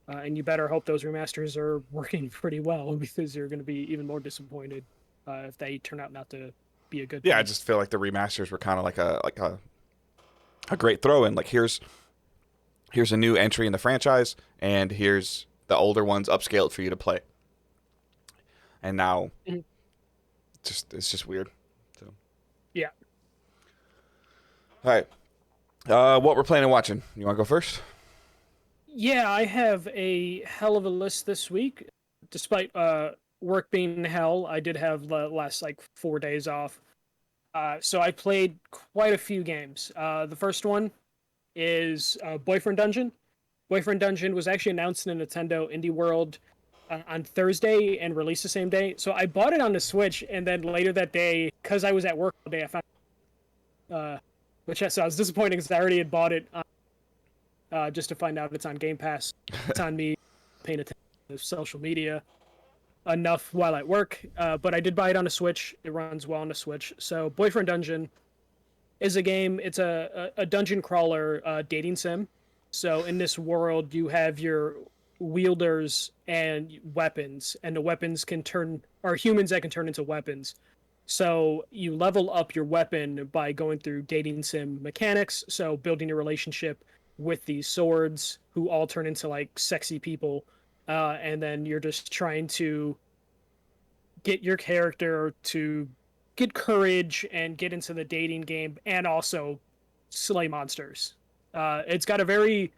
Speaker 2: and you better hope those remasters are working pretty well because you're gonna be even more disappointed if they turn out not to be a good
Speaker 1: Yeah, I
Speaker 2: thing.
Speaker 1: just feel like the remasters were kind of like a great throw in. Like here's a new entry in the franchise, and here's the older ones upscaled for you to play. And now,
Speaker 2: Mhm.
Speaker 1: it's just weird. So,
Speaker 2: Yeah,
Speaker 1: all right, what we're planning on watching? You want to go first?
Speaker 2: yeah. I have a hell of a list this week, despite work being hell. I did have the last like 4 days off. So I played quite a few games. The first one is Boyfriend Dungeon. Boyfriend Dungeon was actually announced in a Nintendo Indie World on Thursday and released the same day. So I bought it on the Switch, and then later that day, because I was at work all day, I found so I was disappointed because I already had bought it just to find out it's on Game Pass. It's on me paying attention to social media enough while at work, but I did buy it on a Switch. It runs well on the Switch. So Boyfriend Dungeon is a game. It's a dungeon crawler dating sim. So in this world, you have your wielders and weapons, and the weapons can turn are humans that can turn into weapons. So you level up your weapon by going through dating sim mechanics. So building a relationship with these swords, who all turn into like sexy people, and then you're just trying to get your character to get courage and get into the dating game and also slay monsters. It's got a very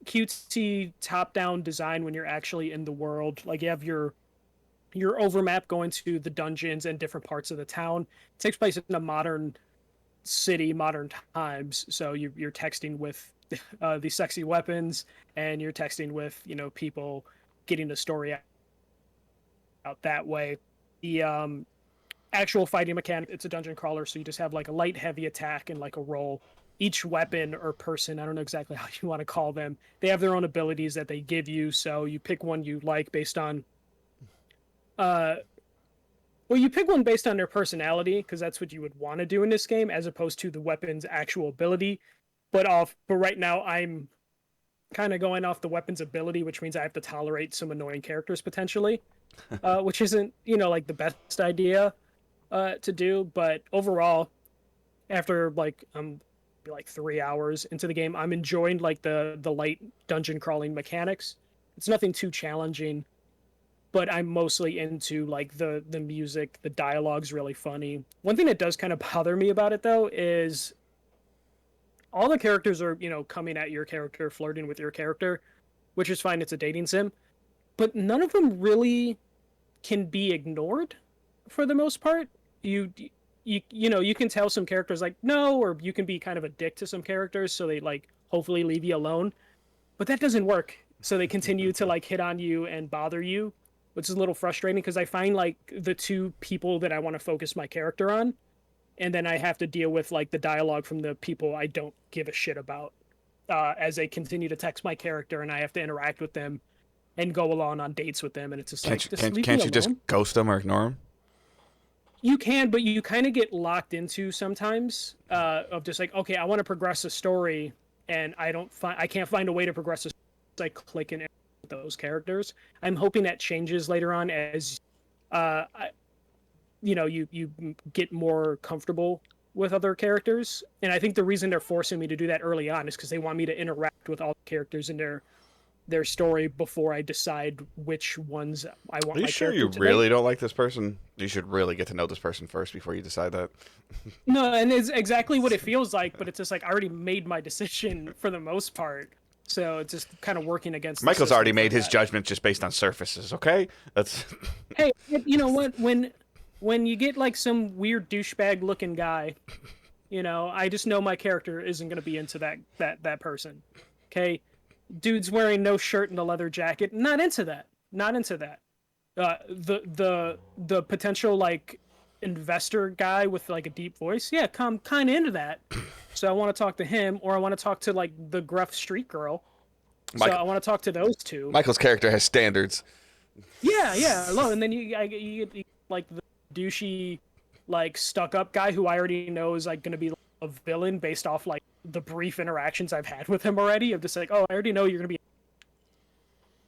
Speaker 2: cutesy top-down design when you're actually in the world. Like you have your overmap going to the dungeons and different parts of the town. It takes place in a modern city, modern times. So you're texting with the sexy weapons, and you're texting with people getting the story out that way. The actual fighting mechanic, it's a dungeon crawler, so you just have like a light, heavy attack and like a roll. Each weapon or person, I don't know exactly how you want to call them, they have their own abilities that they give you. So you pick one you like based on uh well, you pick one based on their personality because that's what you would want to do in this game, as opposed to the weapon's actual ability. But right now I'm kind of going off the weapon's ability, which means I have to tolerate some annoying characters potentially, which isn't like the best idea to do. But overall, after like 3 hours into the game, I'm enjoying like the light dungeon crawling mechanics. It's nothing too challenging, but I'm mostly into like the music. The dialogue's really funny. One thing that does kind of bother me about it though is all the characters are coming at your character, flirting with your character, which is fine. It's a dating sim, but none of them really can be ignored for the most part. You you can tell some characters like no, or you can be kind of a dick to some characters, so they like hopefully leave you alone. But that doesn't work. So they continue to like hit on you and bother you, which is a little frustrating because I find like the two people that I want to focus my character on, and then I have to deal with like the dialogue from the people I don't give a shit about as they continue to text my character, and I have to interact with them and go along on dates with them, and it's just like just leave me
Speaker 1: can't you just
Speaker 2: alone.
Speaker 1: ghost them or ignore them?
Speaker 2: You can, but you kind of get locked into sometimes of just like, okay, I want to progress a story, and I can't find a way to progress a story. I click and with those characters. I'm hoping that changes later on as, uh, you get more comfortable with other characters, and I think the reason they're forcing me to do that early on is because they want me to interact with all the characters in their story before I decide which ones I want.
Speaker 1: Are you
Speaker 2: my
Speaker 1: sure
Speaker 2: character
Speaker 1: you
Speaker 2: to
Speaker 1: really
Speaker 2: make.
Speaker 1: don't like this person? You should really get to know this person first before you decide that.
Speaker 2: No, and it's exactly what it feels like, but it's just like I already made my decision for the most part. So it's just kind of working against the
Speaker 1: Michael's already
Speaker 2: system for
Speaker 1: made his
Speaker 2: that.
Speaker 1: judgment just based on surfaces. Okay, that's
Speaker 2: Hey, you know what? When you get like some weird douchebag looking guy, I just know my character isn't gonna be into that person. Okay, dude's wearing no shirt and a leather jacket. Not into that. Not into that. The potential like investor guy with like a deep voice, yeah, come kind of into that. So I want to talk to him, or I want to talk to like the gruff street girl. So
Speaker 1: Michael.
Speaker 2: I want to talk to those two.
Speaker 1: Michael's character has standards.
Speaker 2: Yeah, yeah, I love. And then you get like the douchey, like stuck up guy who I already know is like going to be a villain based off like the brief interactions I've had with him already. Of just like, oh, I already know you're going to be.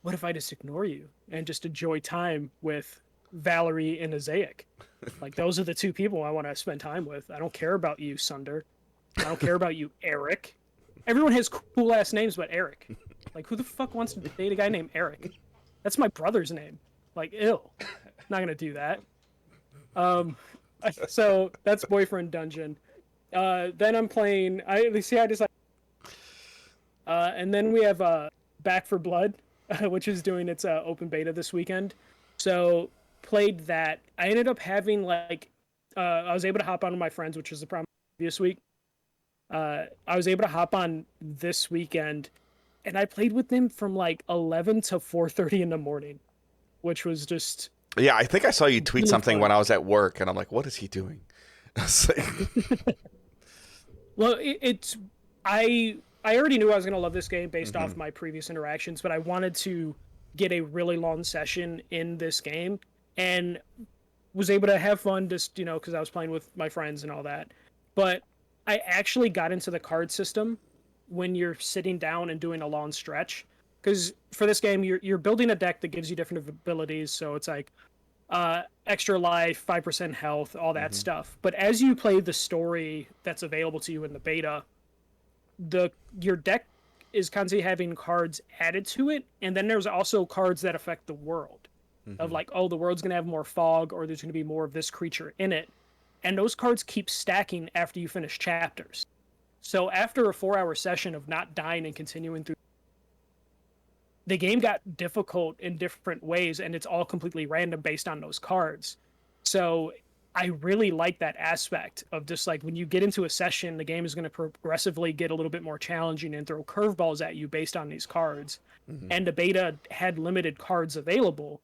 Speaker 2: What if I just ignore you and just enjoy time with Valerie and Azaic? Like those are the two people I want to spend time with. I don't care about you, Sunder. I don't care about you, Eric. Everyone has cool ass names but Eric. Like who the fuck wants to date a guy named Eric? That's my brother's name. Like ill. Not gonna do that. Um, so that's Boyfriend Dungeon. Then I'm playing. I just like. And then we have Back for Blood, which is doing its open beta this weekend. So played that. I ended up having like I was able to hop on with my friends, which was the problem previous week. I was able to hop on this weekend, and I played with them from like 11 to 4:30 in the morning, which was just
Speaker 1: Yeah, I think I saw you tweet
Speaker 2: really
Speaker 1: something
Speaker 2: fun.
Speaker 1: when I was at work, and I'm like, "What is he doing?" I was like,
Speaker 2: Well, it's I already knew I was gonna love this game based
Speaker 1: mm-hmm.
Speaker 2: off my previous interactions, but I wanted to get a really long session in this game, and was able to have fun just because I was playing with my friends and all that. But I actually got into the card system when you're sitting down and doing a long stretch. Because for this game, you're building a deck that gives you different abilities. So it's like extra life, 5% health, all that
Speaker 1: Mm-hmm.
Speaker 2: stuff. But as you play the story that's available to you in the beta, your deck is constantly having cards added to it, and then there's also cards that affect the world. Of
Speaker 1: Mm-hmm.
Speaker 2: like, oh, the world's gonna have more fog, or there's gonna be more of this creature in it, and those cards keep stacking after you finish chapters. So after a 4-hour session of not dying and continuing through, the game got difficult in different ways, and it's all completely random based on those cards. So I really like that aspect of just like when you get into a session, the game is going to progressively get a little bit more challenging and throw curveballs at you based on these cards.
Speaker 1: Mm-hmm.
Speaker 2: And the beta had limited cards available.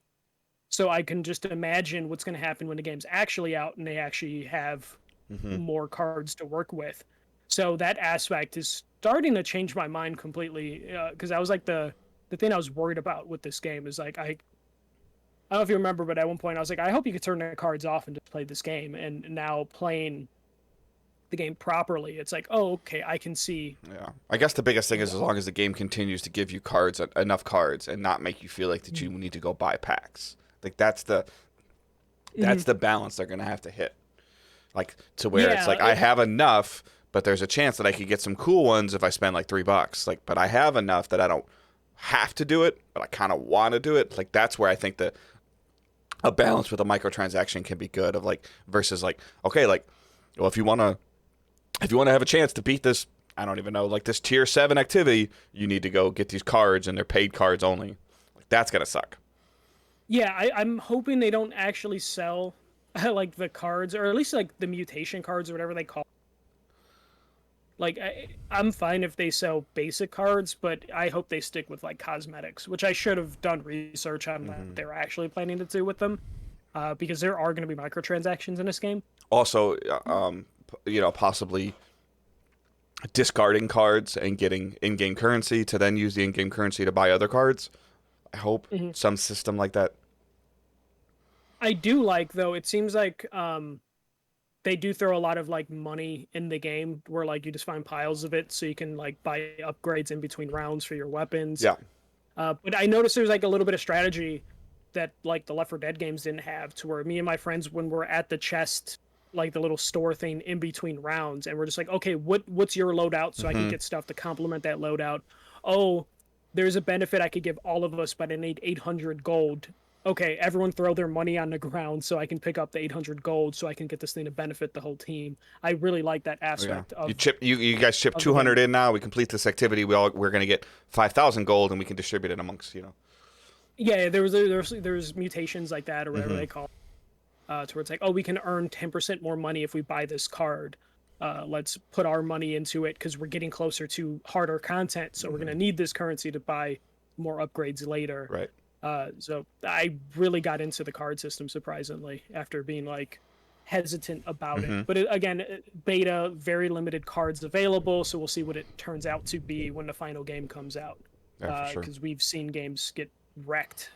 Speaker 2: So I can just imagine what's going to happen when the game's actually out and they actually have
Speaker 1: Mm-hmm.
Speaker 2: more cards to work with. So that aspect is starting to change my mind completely because I was like the thing I was worried about with this game is like I don't know if you remember, but at one point I was like, I hope you could turn the cards off and just play this game. And now playing the game properly, it's like, oh, okay, I can see.
Speaker 1: Yeah, I guess the biggest thing is as long as the game continues to give you cards, enough cards, and not make you feel like that you need to go buy packs. Like that's the balance they're gonna have to hit. Like to where it's
Speaker 2: Yeah,
Speaker 1: like I have enough, but there's a chance that I could get some cool ones if I spend like $3. Like, but I have enough that I don't have to do it, but I kind of want to do it. Like that's where I think that a balance with a microtransaction can be good. Of like versus like okay, like well if you wanna have a chance to beat this, I don't even know, like this tier 7 activity, you need to go get these cards and they're paid cards only. Like that's gonna suck.
Speaker 2: yeah, I'm hoping they don't actually sell like the cards, or at least like the mutation cards or whatever they call. Like I'm fine if they sell basic cards, but I hope they stick with like cosmetics, which I should have done research on what
Speaker 1: Hmm.
Speaker 2: they're actually planning to do with them, because there are going to be microtransactions in this game.
Speaker 1: Also, possibly discarding cards and getting in-game currency to then use the in-game currency to buy other cards. I hope
Speaker 2: Mhm.
Speaker 1: some system like that.
Speaker 2: I do like though. It seems like they do throw a lot of like money in the game, where like you just find piles of it, so you can like buy upgrades in between rounds for your weapons.
Speaker 1: Yeah.
Speaker 2: But I noticed there's like a little bit of strategy that like the Left 4 Dead games didn't have, to where me and my friends, when we're at the chest, like the little store thing in between rounds, and we're just like, okay, what's your loadout, so I can
Speaker 1: Hmm.
Speaker 2: get stuff to complement that loadout. Oh, there's a benefit I could give all of us, but I need 800 gold. Okay, everyone throw their money on the ground so I can pick up the 800 gold, so I can get this thing to benefit the whole team. I really like that
Speaker 1: Oh, yeah.
Speaker 2: aspect
Speaker 1: You guys chip
Speaker 2: of the
Speaker 1: 200
Speaker 2: game.
Speaker 1: in now. We complete this activity. We're going to get 5,000 gold and we can distribute it amongst.
Speaker 2: Yeah, there was mutations like that, or whatever
Speaker 1: Hmm.
Speaker 2: they call to where it's like, oh, we can earn 10% more money if we buy this card. Let's put our money into it because we're getting closer to harder content. So we're going
Speaker 1: Hmm.
Speaker 2: to need this currency to buy more upgrades later.
Speaker 1: Right.
Speaker 2: So I really got into the card system, surprisingly, after being like hesitant about it.
Speaker 1: Hmm.
Speaker 2: But again, beta, very limited cards available. So we'll see what it turns out to be when the final game comes out.
Speaker 1: Yeah, for sure.
Speaker 2: Because we've seen games get wrecked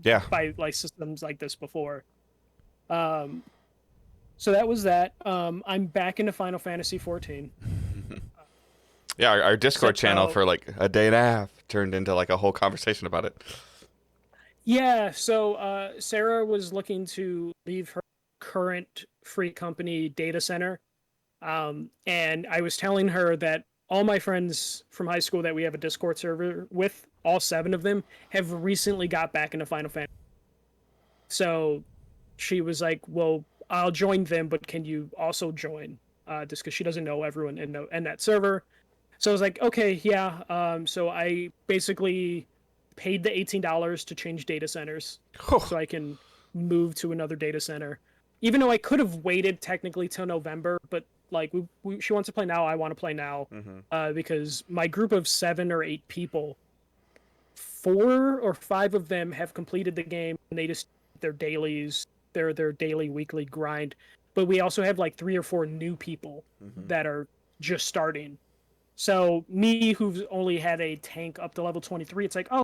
Speaker 1: Yeah.
Speaker 2: by like systems like this before. Um, so that was that. I'm back into Final Fantasy 14.
Speaker 1: Yeah, our
Speaker 2: So
Speaker 1: Discord channel for like a day and a half turned into like a whole conversation about it.
Speaker 2: yeah, so Sarah was looking to leave her current free company data center. And I was telling her that all my friends from high school that we have a Discord server with, all 7 of them, have recently got back into Final Fantasy. So she was like, "Well, I'll join them, but can you also join?" Just because she doesn't know everyone in that server. So I was like, "Okay, yeah." So I basically paid the $18 to change data centers, so I can move to another data center. Even though I could have waited technically till November, but like she wants to play now, I want to play now,
Speaker 1: Hmm.
Speaker 2: because my group of 7 or 8 people, 4 or 5 of them have completed the game, and they just their dailies, their daily weekly grind. But we also have like 3 or 4 new people
Speaker 1: Hmm.
Speaker 2: that are just starting. So me, who's only had a tank up to level 23, it's like, oh,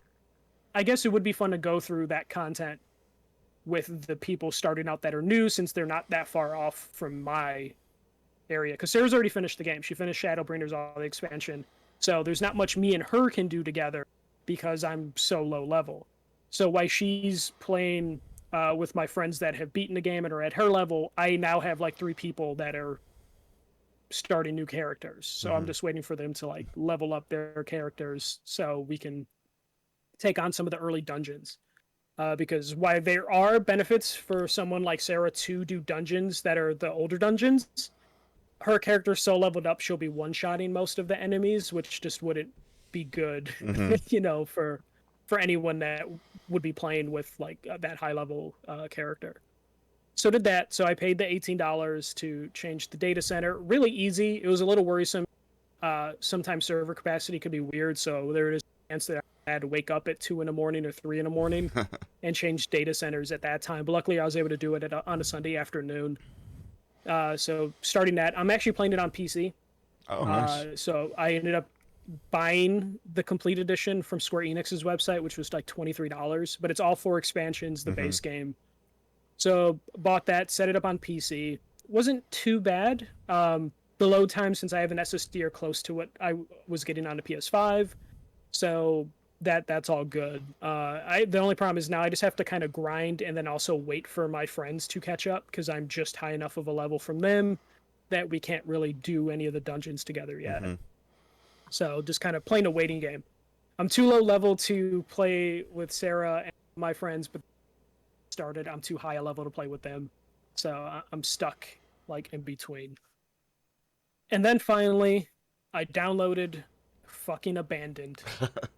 Speaker 2: I guess it would be fun to go through that content with the people starting out that are new, since they're not that far off from my area. Because Sarah's already finished the game. She finished Shadowbringers, all the expansion. So there's not much me and her can do together because I'm so low level. So while she's playing with my friends that have beaten the game and are at her level, I now have like 3 people that are starting new characters. So I'm
Speaker 1: Hmm.
Speaker 2: just waiting for them to like level up their characters so we can take on some of the early dungeons. Because while there are benefits for someone like Sarah to do dungeons that are the older dungeons, her character so leveled up she'll be one-shotting most of the enemies, which just wouldn't be good,
Speaker 1: Hmm.
Speaker 2: for anyone that would be playing with like that high level character. So did that. So I paid the $18 to change the data center. Really easy. It was a little worrisome. Sometimes server capacity could be weird, so there is a chance that I had to wake up at 2 in the morning or 3 in the morning and change data centers at that time. But luckily, I was able to do it on a Sunday afternoon. So starting that, I'm actually playing it on PC.
Speaker 1: Oh, nice.
Speaker 2: So I ended up buying the complete edition from Square Enix's website, which was like $23, but it's all 4 expansions, the
Speaker 1: Hmm.
Speaker 2: base game. So bought that, set it up on PC. Wasn't too bad. The load time, since I have an SSD, are close to what I was getting on the PS5. So that's all good. The only problem is now I just have to kind of grind and then also wait for my friends to catch up, because I'm just high enough of a level from them that we can't really do any of the dungeons together yet.
Speaker 1: Hmm.
Speaker 2: So just kind of playing a waiting game. I'm too low level to play with Sarah and my friends, but started, I'm too high a level to play with them. So I'm stuck like in between. And then finally, I downloaded fucking Abandoned,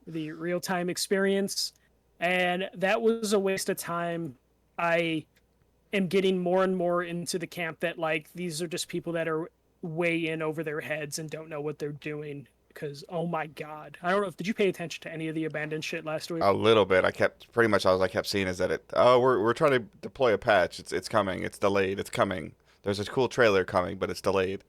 Speaker 2: the real time experience. And that was a waste of time. I am getting more and more into the camp that like these are just people that are way in over their heads and don't know what they're doing. Because oh my god, I don't know. Did you pay attention to any of the abandoned shit last week?
Speaker 1: A little bit. I kept pretty much all I kept seeing is that we're trying to deploy a patch. It's coming. It's delayed. It's coming. There's a cool trailer coming, but it's delayed.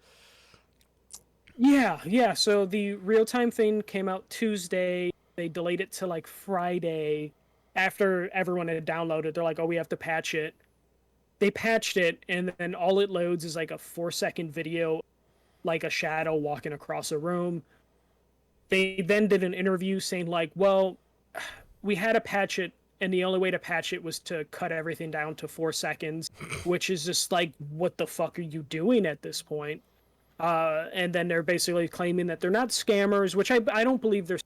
Speaker 2: Yeah, yeah. So the real time thing came out Tuesday. They delayed it to like Friday after everyone had downloaded. They're like, oh, we have to patch it. They patched it, and then all it loads is like a 4-second video, like a shadow walking across a room. They then did an interview saying like, well, we had to patch it, and the only way to patch it was to cut everything down to 4 seconds, which is just like, what the fuck are you doing at this point? And then they're basically claiming that they're not scammers, which I don't believe they're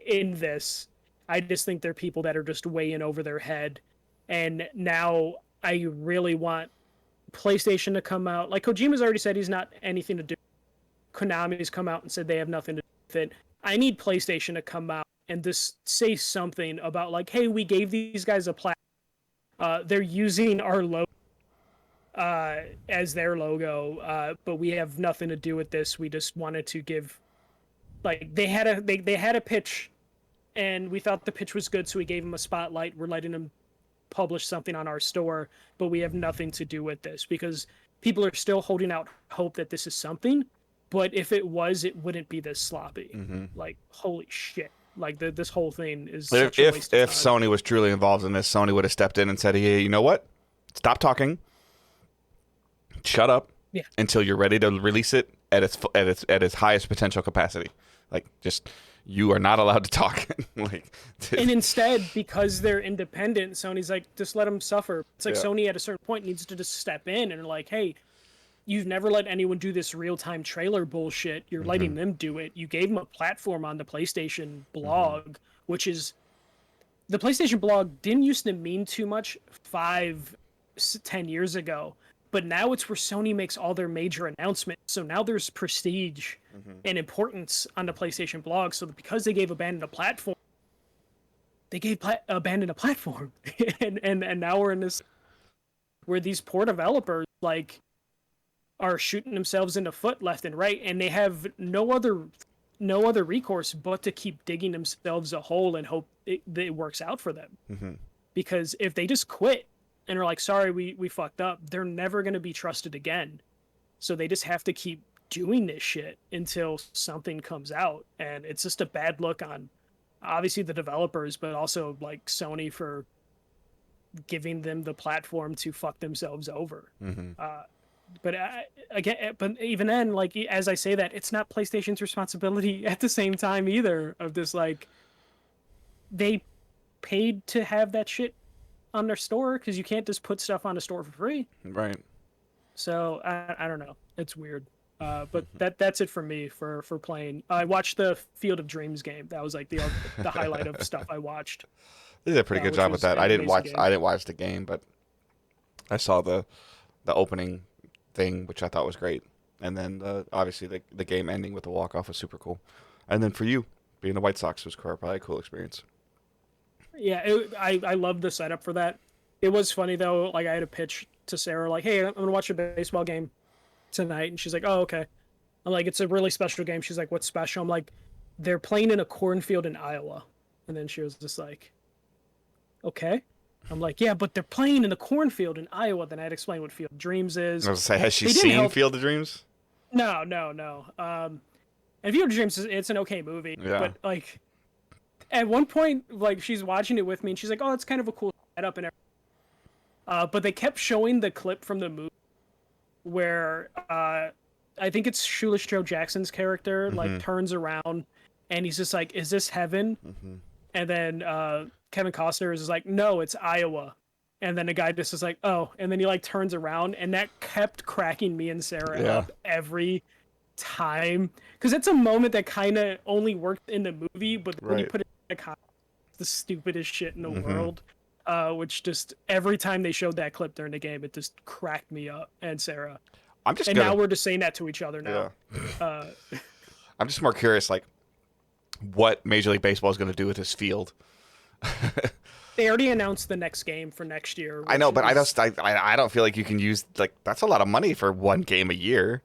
Speaker 2: in this. I just think they're people that are just way in over their head. And now I really want PlayStation to come out. Like Kojima's already said he's not anything to do. Konami's come out and said they have nothing to do with it. I need PlayStation to come out and just say something about like, hey, we gave these guys a platform. They're using our logo as their logo, but we have nothing to do with this. We just wanted to give, like, they had a pitch, and we thought the pitch was good, so we gave them a spotlight. We're letting them publish something on our store, but we have nothing to do with this because people are still holding out hope that this is something. But if it was, it wouldn't be this sloppy.
Speaker 1: Mm-hmm.
Speaker 2: Like, holy shit! Like this whole thing is.
Speaker 1: If Sony was truly involved in this, Sony would have stepped in and said, "Hey, you know what? Stop talking. Shut up.
Speaker 2: Yeah.
Speaker 1: Until you're ready to release it at its highest potential capacity. Like, just you are not allowed to talk." Like,
Speaker 2: and instead, because they're independent, Sony's like, just let them suffer. It's like
Speaker 1: yeah.
Speaker 2: Sony at a certain point needs to just step in and like, hey, you've never let anyone do this real-time trailer bullshit. You're letting them do it. You gave them a platform on the PlayStation blog, which is the PlayStation blog didn't used to mean too much 5-10 years ago. But now it's where Sony makes all their major announcements. So now there's prestige and importance on the PlayStation blog. So because they gave Abandon a platform, they gave Abandon a platform. and now we're in this where these poor developers like are shooting themselves in the foot left and right, and they have no other recourse but to keep digging themselves a hole and hope it works out for them. Because if they just quit and are like, sorry, we fucked up, they're never going to be trusted again. So they just have to keep doing this shit until something comes out. And it's just a bad look on, obviously, the developers, but also, like, Sony for giving them the platform to fuck themselves over. But even then, like, as I say that, it's not PlayStation's responsibility at the same time either of this, like, they paid to have that shit on their store because you can't just put stuff on the store for free.
Speaker 1: Right.
Speaker 2: So I don't know. It's weird. But that's it for me for playing. I watched the Field of Dreams game. That was like the highlight of stuff I watched.
Speaker 1: They did a pretty good job with that. I didn't watch the game, but I saw the opening thing, which I thought was great. And then obviously the game ending with the walk off was super cool. And then for you, being the White Sox was probably a cool experience.
Speaker 2: Yeah, I love the setup for that. It was funny though. Like I had a pitch to Sarah, like, "Hey, I'm gonna watch a baseball game tonight," and she's like, "Oh, okay." I'm like, "It's a really special game." She's like, "What's special?" I'm like, "They're playing in a cornfield in Iowa," and then she was just like, "Okay." I'm like, "Yeah, but they're playing in a cornfield in Iowa." Then I had explained what Field of Dreams is.
Speaker 1: I was gonna say, has she seen Field of Dreams?
Speaker 2: No. And Field of Dreams it's an okay movie, but like. At one point, like, she's watching it with me, and she's like, "Oh, it's kind of a cool setup and everything." But they kept showing the clip from the movie where I think it's Shoeless Joe Jackson's character like turns around, and he's just like, "Is this heaven?" And then Kevin Costner is just like, "No, it's Iowa." And then the guy just is like, "Oh," and then he like turns around, and that kept cracking me and Sarah up every time because it's a moment that kind of only worked in the movie, but when you put it in a context, it's the stupidest shit in the world. Which just every time they showed that clip during the game, it just cracked me up and Sarah. Now we're just saying that to each other now. Yeah.
Speaker 1: I'm just more curious, like, what Major League Baseball is going to do with this field.
Speaker 2: They already announced the next game for next year,
Speaker 1: I
Speaker 2: which
Speaker 1: know, but
Speaker 2: is
Speaker 1: I don't feel like you can use like that's a lot of money for one game a year.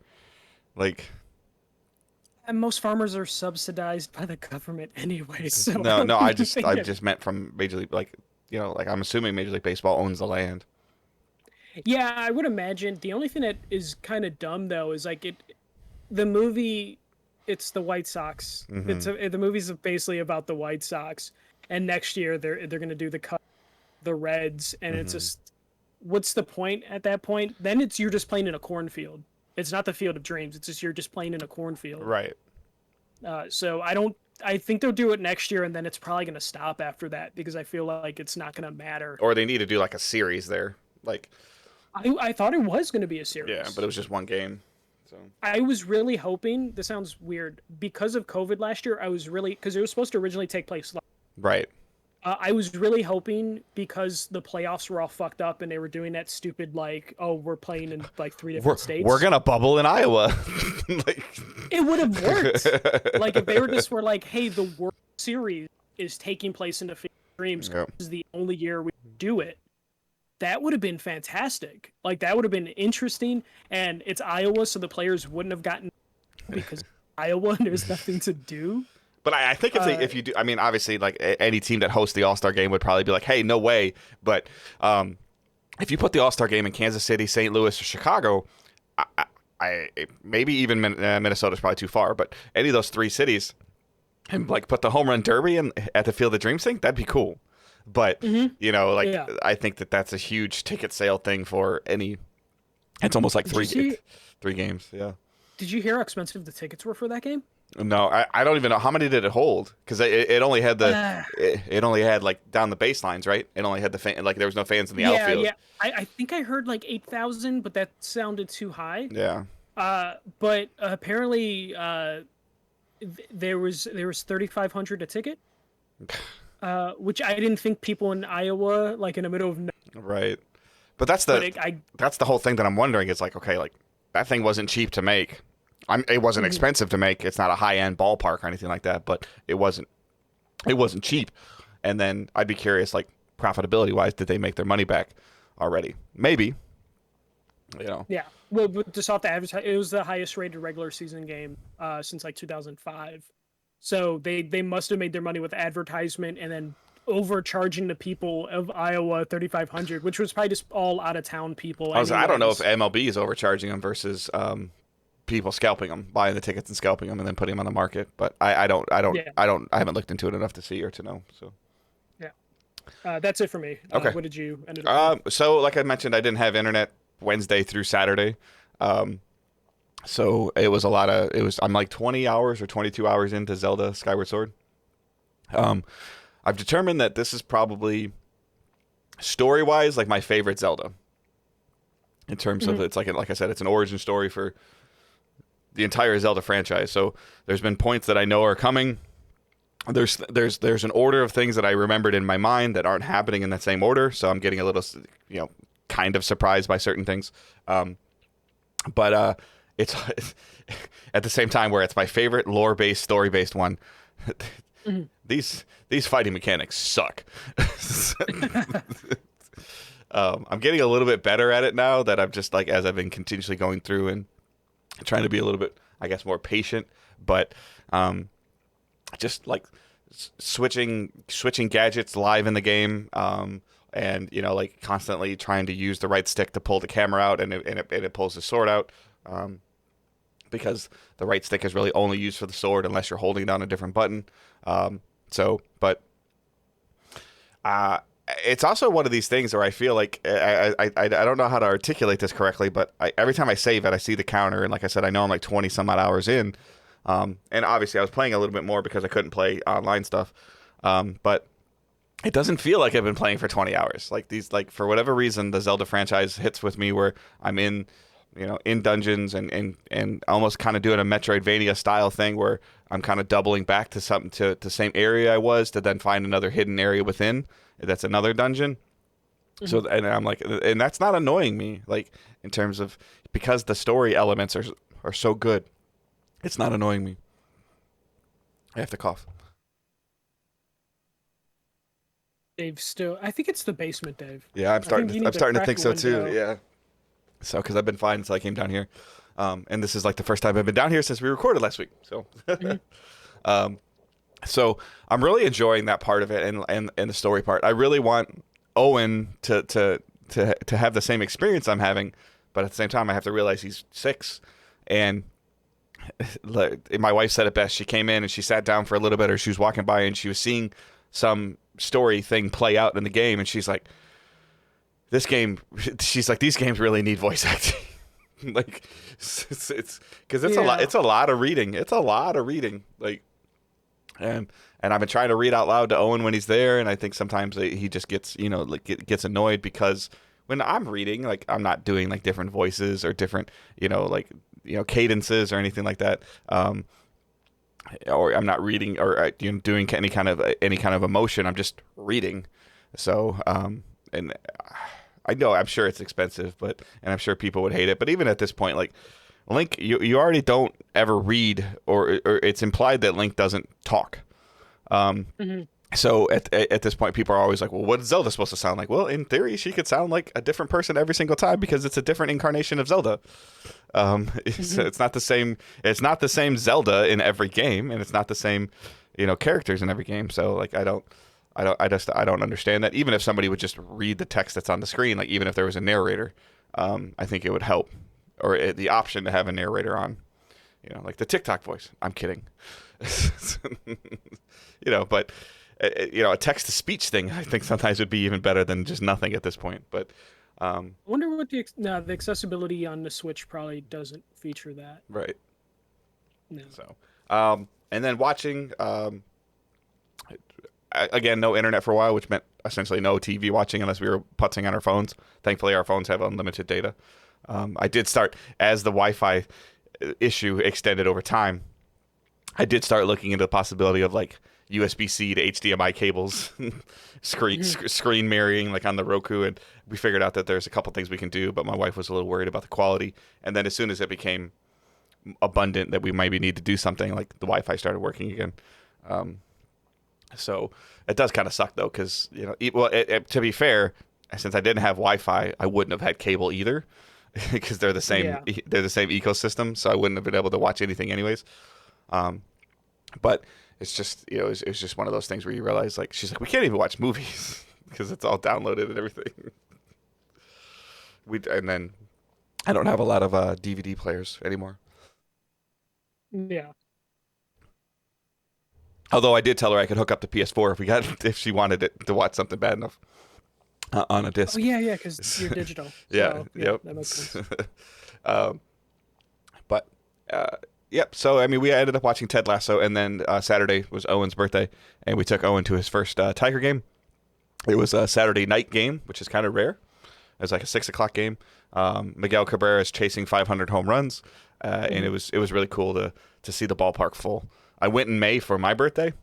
Speaker 1: Like
Speaker 2: and most farmers are subsidized by the government anyway, so I
Speaker 1: no,
Speaker 2: don't
Speaker 1: no,
Speaker 2: even think
Speaker 1: I
Speaker 2: that.
Speaker 1: just meant from Major League, like like I'm assuming Major League Baseball owns the land.
Speaker 2: Yeah, I would imagine the only thing that is kind of dumb though is the movie it's the White Sox.
Speaker 1: Hmm.
Speaker 2: The movie's basically about the White Sox, and next year they're gonna do the Reds, and it's
Speaker 1: Hmm.
Speaker 2: just what's the point at that point? Then it's you're just playing in a cornfield. It's not the Field of Dreams. It's just you're just playing in a cornfield.
Speaker 1: Right.
Speaker 2: So I don't. I think they'll do it next year, and then it's probably gonna stop after that because I feel like it's not gonna matter.
Speaker 1: Or they need to do like a series there. Like
Speaker 2: I thought it was gonna be a
Speaker 1: yeah, but it
Speaker 2: series.
Speaker 1: was just one game. So
Speaker 2: I was really hoping. This sounds weird because of COVID last year. I was really because it was supposed to originally take place.
Speaker 1: right.
Speaker 2: I was really hoping because the playoffs were all fucked up and they were doing that stupid like, oh, we're playing in like three different
Speaker 1: We're
Speaker 2: states.
Speaker 1: gonna bubble in Iowa. Like
Speaker 2: It would have worked. Like if they were just were like, hey, the World Series is taking place in the Field of Dreams.
Speaker 1: Yep.
Speaker 2: This is the only year we do it. That would have been fantastic. Like that would have been interesting. And it's Iowa, so the players wouldn't have gotten because Iowa and there's nothing to do.
Speaker 1: But I think if you do, I mean, obviously, like any team that hosts the All Star game would probably be like, "Hey, no way!" But if you put the All Star game in Kansas City, St. Louis, or Chicago, I maybe even Minnesota's probably too far, but any of those three cities, and like put the home run derby in at the Field of Dreams thing, that'd be cool. But
Speaker 2: Yeah.
Speaker 1: I think that's a huge ticket sale thing for any. It's almost like three games. Yeah.
Speaker 2: Did you hear how expensive the tickets were for that game?
Speaker 1: No, I don't even know how many did it hold because it only had it only had like down the baselines, right? It only had the fan, like there was no fans in the outfield.
Speaker 2: Yeah. I think I heard like 8,000, but that sounded too high.
Speaker 1: Yeah.
Speaker 2: But apparently there was 3,500 a ticket, which I didn't think people in Iowa like in the middle of.
Speaker 1: Right. But that's that's the whole thing that I'm wondering. It's like, okay, like that thing wasn't cheap to make. It wasn't expensive to make. It's not a high end ballpark or anything like that, but it wasn't cheap. And then I'd be curious, like profitability wise, did they make their money back already? Maybe.
Speaker 2: Yeah. Well, but just off the advertise, it was the highest rated regular season game since like 2005. So they must have made their money with advertisement and then overcharging the people of Iowa 3,500, which was probably just all out of town people.
Speaker 1: I don't know if MLB is overcharging them versus people scalping them, buying the tickets and scalping them and then putting them on the market. But I haven't looked into it enough to see or to know. So
Speaker 2: yeah, that's it for me.
Speaker 1: Okay.
Speaker 2: What did you end up with?
Speaker 1: So like I mentioned, I didn't have internet Wednesday through Saturday. So I'm like 20 hours or 22 hours into Zelda Skyward Sword. I've determined that this is probably story-wise like my favorite Zelda. In terms of it's like I said, it's an origin story for the entire Zelda franchise. So there's been points that I know are coming. There's an order of things that I remembered in my mind that aren't happening in that same order. So I'm getting a little kind of surprised by certain things. But it's at the same time where it's my favorite lore-based, story-based one. These fighting mechanics suck. I'm getting a little bit better at it now that I'm just like as I've been continuously going through and trying to be a little bit, I guess, more patient. But just like switching gadgets live in the game, and like constantly trying to use the right stick to pull the camera out, and it pulls the sword out. Because the right stick is really only used for the sword unless you're holding down a different button. It's also one of these things where I feel like I don't know how to articulate this correctly, but every time I save it, I see the counter, and like I said, I know I'm like 20 some odd hours in, and obviously I was playing a little bit more because I couldn't play online stuff, but it doesn't feel like I've been playing for 20 hours. Like for whatever reason, the Zelda franchise hits with me where I'm in dungeons and almost kind of doing a Metroidvania style thing where I'm kind of doubling back to something to the same area I was to then find another hidden area within. That's another dungeon. So, and I'm like, and that's not annoying me, like in terms of, because the story elements are so good. It's not annoying me. I have to cough.
Speaker 2: Dave still. I think it's the basement, Dave.
Speaker 1: Yeah,
Speaker 2: I think you
Speaker 1: I'm
Speaker 2: need to
Speaker 1: starting to
Speaker 2: crack
Speaker 1: think
Speaker 2: a
Speaker 1: so too.
Speaker 2: window.
Speaker 1: Yeah. So, because I've been fine until I came down here, and this is like the first time I've been down here since we recorded last week. So,
Speaker 2: Mhm.
Speaker 1: um, so I'm really enjoying that part of it, and the story part. I really want Owen to have the same experience I'm having, but at the same time, I have to realize he's 6, and like, my wife said it best. She came in and she sat down for a little bit, or she was walking by and she was seeing some story thing play out in the game, and she's like, "This game," she's like, "These games really need voice acting." Like, it's because it's a lot.
Speaker 2: Yeah.
Speaker 1: It's a lot of reading. It's a lot of reading. Like, and I've been trying to read out loud to Owen when he's there, and I think sometimes he just gets like gets annoyed because when I'm reading, like I'm not doing like different voices or different like cadences or anything like that. Or I'm not reading or doing any kind of emotion. I'm just reading. So and I know I'm sure it's expensive, and I'm sure people would hate it. But even at this point, like Link, you already don't ever read, or it's implied that Link doesn't talk. Um,
Speaker 2: Hmm.
Speaker 1: so at this point, people are always like, "Well, what is Zelda supposed to sound like?" Well, in theory, she could sound like a different person every single time because it's a different incarnation of Zelda.
Speaker 2: Hmm.
Speaker 1: It's not the same. It's not the same Zelda in every game, and it's not the same, characters in every game. So like, I don't understand that. Even if somebody would just read the text that's on the screen, like even if there was a narrator, I think it would help, or the option to have a narrator on, like the TikTok voice. I'm kidding. But a text to speech thing, I think sometimes would be even better than just nothing at this point. But
Speaker 2: I wonder what the accessibility on the Switch probably doesn't feature that.
Speaker 1: right.
Speaker 2: No.
Speaker 1: So, and then watching, again, no internet for a while, which meant essentially no TV watching unless we were putzing on our phones. Thankfully, our phones have unlimited data. I did start, as the Wi-Fi issue extended over time, I did start looking into the possibility of like USB-C to HDMI cables,
Speaker 2: Hmm.
Speaker 1: screen mirroring like on the Roku, and we figured out that there's a couple things we can do, but my wife was a little worried about the quality. And then as soon as it became abundant that we maybe need to do something, like the Wi-Fi started working again. Um, so it does kind of suck though, because to be fair, since I didn't have Wi-Fi, I wouldn't have had cable either, because
Speaker 2: Yeah.
Speaker 1: they're the same ecosystem, so I wouldn't have been able to watch anything anyways. Um, but it's just it's just one of those things where you realize, like, she's like, we can't even watch movies because it's all downloaded and everything. And then I don't have a lot of DVD players anymore.
Speaker 2: Yeah.
Speaker 1: Although I did tell her I could hook up the PS4 if she wanted it to watch something bad enough on a
Speaker 2: Oh
Speaker 1: disc.
Speaker 2: yeah, yeah, because you're digital.
Speaker 1: Yeah.
Speaker 2: So yeah,
Speaker 1: Yep.
Speaker 2: that makes sense.
Speaker 1: um, but yep. So I mean, we ended up watching Ted Lasso, and then Saturday was Owen's birthday, and we took Owen to his first Tiger game. It was a Saturday night game, which is kind of rare. It was like a 6 o'clock game. Miguel Cabrera is chasing 500 home runs, and
Speaker 2: Hmm.
Speaker 1: it was really cool to see the ballpark full. I went in May for my birthday,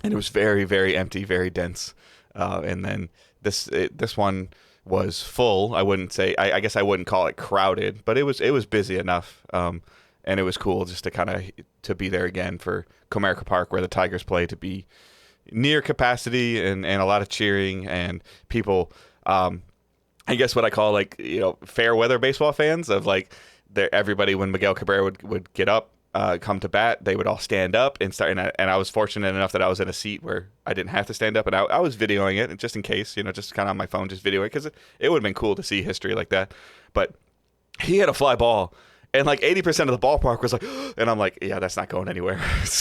Speaker 1: and it was very, very empty, very dense. And then this one was full. I wouldn't say. I guess I wouldn't call it crowded, but it was busy enough. And it was cool just to kind of to be there again for Comerica Park, where the Tigers play, to be near capacity and a lot of cheering and people. I guess what I call, like, fair weather baseball fans, of like, everybody, when Miguel Cabrera would get up, come to bat, they would all stand up and start. And I was fortunate enough that I was in a seat where I didn't have to stand up, and I was videoing it just in case, just kind of on my phone, just videoing it, because it would have been cool to see history like that. But he had a fly ball. And like 80% of the ballpark was like, and I'm like, yeah, that's not going anywhere.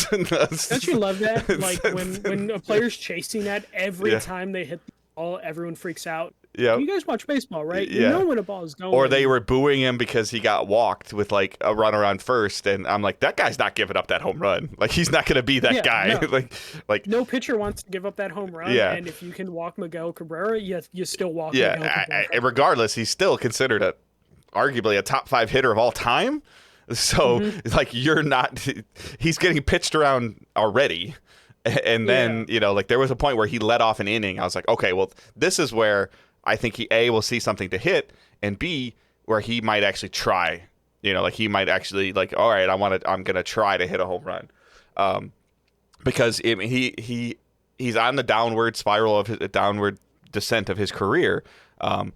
Speaker 2: Don't you love that? Like when a player's chasing that, every
Speaker 1: Yeah,
Speaker 2: time they hit the ball, everyone freaks out.
Speaker 1: yeah,
Speaker 2: You guys watch baseball, right? You
Speaker 1: yeah.
Speaker 2: know when a ball is
Speaker 1: Or they
Speaker 2: going.
Speaker 1: were booing him because he got walked with like a runner on first, and I'm like, that guy's not giving up that home run. Like, he's not gonna be that
Speaker 2: Yeah,
Speaker 1: guy.
Speaker 2: no.
Speaker 1: like
Speaker 2: No pitcher wants to give up that home run,
Speaker 1: yeah,
Speaker 2: and if you can walk Miguel Cabrera, you still walk Miguel
Speaker 1: yeah.
Speaker 2: Cabrera.
Speaker 1: Regardless, he's still considered arguably a top 5 hitter of all time. So
Speaker 2: Hmm.
Speaker 1: like, you're not. He's getting pitched around already, and then
Speaker 2: Yeah,
Speaker 1: like, there was a point where he let off an inning. I was like, okay, well, this is where I think he will see something to hit, and B, where he might actually try. Like, he might actually, like, all right, I'm gonna try to hit a home run, because I mean, he he's on the downward spiral of his downward descent of his career. Um,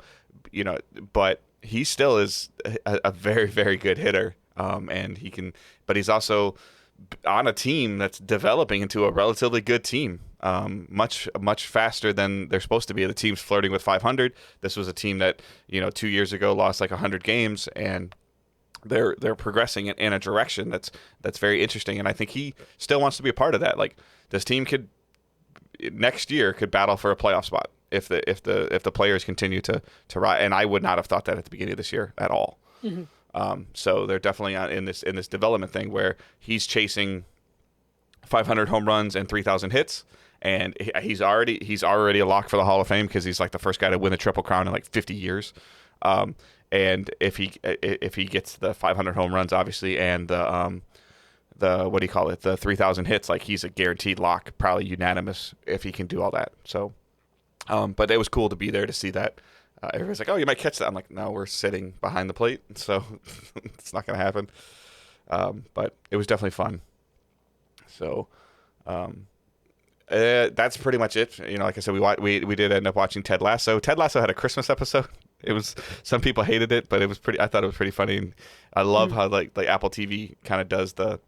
Speaker 1: but he still is a very, very good hitter. And he can, but he's also on a team that's developing into a relatively good team. Much faster than they're supposed to be. The team's flirting with 500. This was a team that 2 years ago lost like 100 games, and they're progressing in a direction that's very interesting. And I think he still wants to be a part of that. Like, this team next year could battle for a playoff spot if the players continue to rise. And I would not have thought that at the beginning of this year at all.
Speaker 2: Mm-hmm.
Speaker 1: So they're definitely in this development thing where he's chasing 500 home runs and 3,000 hits, and he's already a lock for the Hall of Fame because he's like the first guy to win the Triple Crown in like 50 years. And if he gets the 500 home runs, obviously, and the what do you call it, the 3,000 hits, like, he's a guaranteed lock, probably unanimous if he can do all that. So, but it was cool to be there to see that. Everybody's like, "Oh, you might catch that." I'm like, "No, we're sitting behind the plate, so it's not going to happen." But it was definitely fun. So that's pretty much it. Like I said, we did end up watching Ted Lasso. Ted Lasso had a Christmas episode. It was, some people hated it, but I thought it was pretty funny. And I love how like Apple TV kind of does the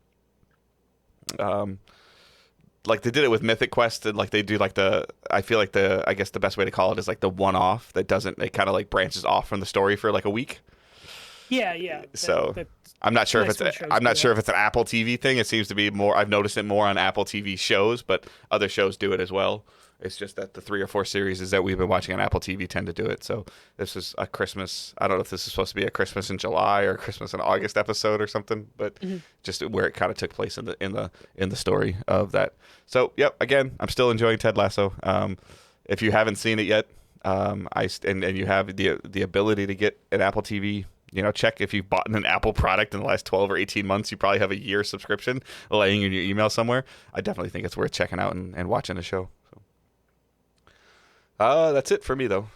Speaker 1: like they did it with Mythic Quest, and like they do like I feel like I guess the best way to call it is like the one-off that doesn't, it kind of like branches off from the story for like a week.
Speaker 2: Yeah.
Speaker 1: So I'm not sure if it's an Apple TV thing. It seems to be more. I've noticed it more on Apple TV shows, but other shows do it as well. It's just that the 3 or 4 series that we've been watching on Apple TV tend to do it. So this is a Christmas. I don't know if this is supposed to be a Christmas in July or Christmas in August episode or something, but just where it kind of took place in the story of that. So yep. Again, I'm still enjoying Ted Lasso. If you haven't seen it yet, and you have the ability to get an Apple TV. Check if you've bought an Apple product in the last 12 or 18 months. You probably have a year subscription laying in your email somewhere. I definitely think it's worth checking out and watching the show. That's it for me, though.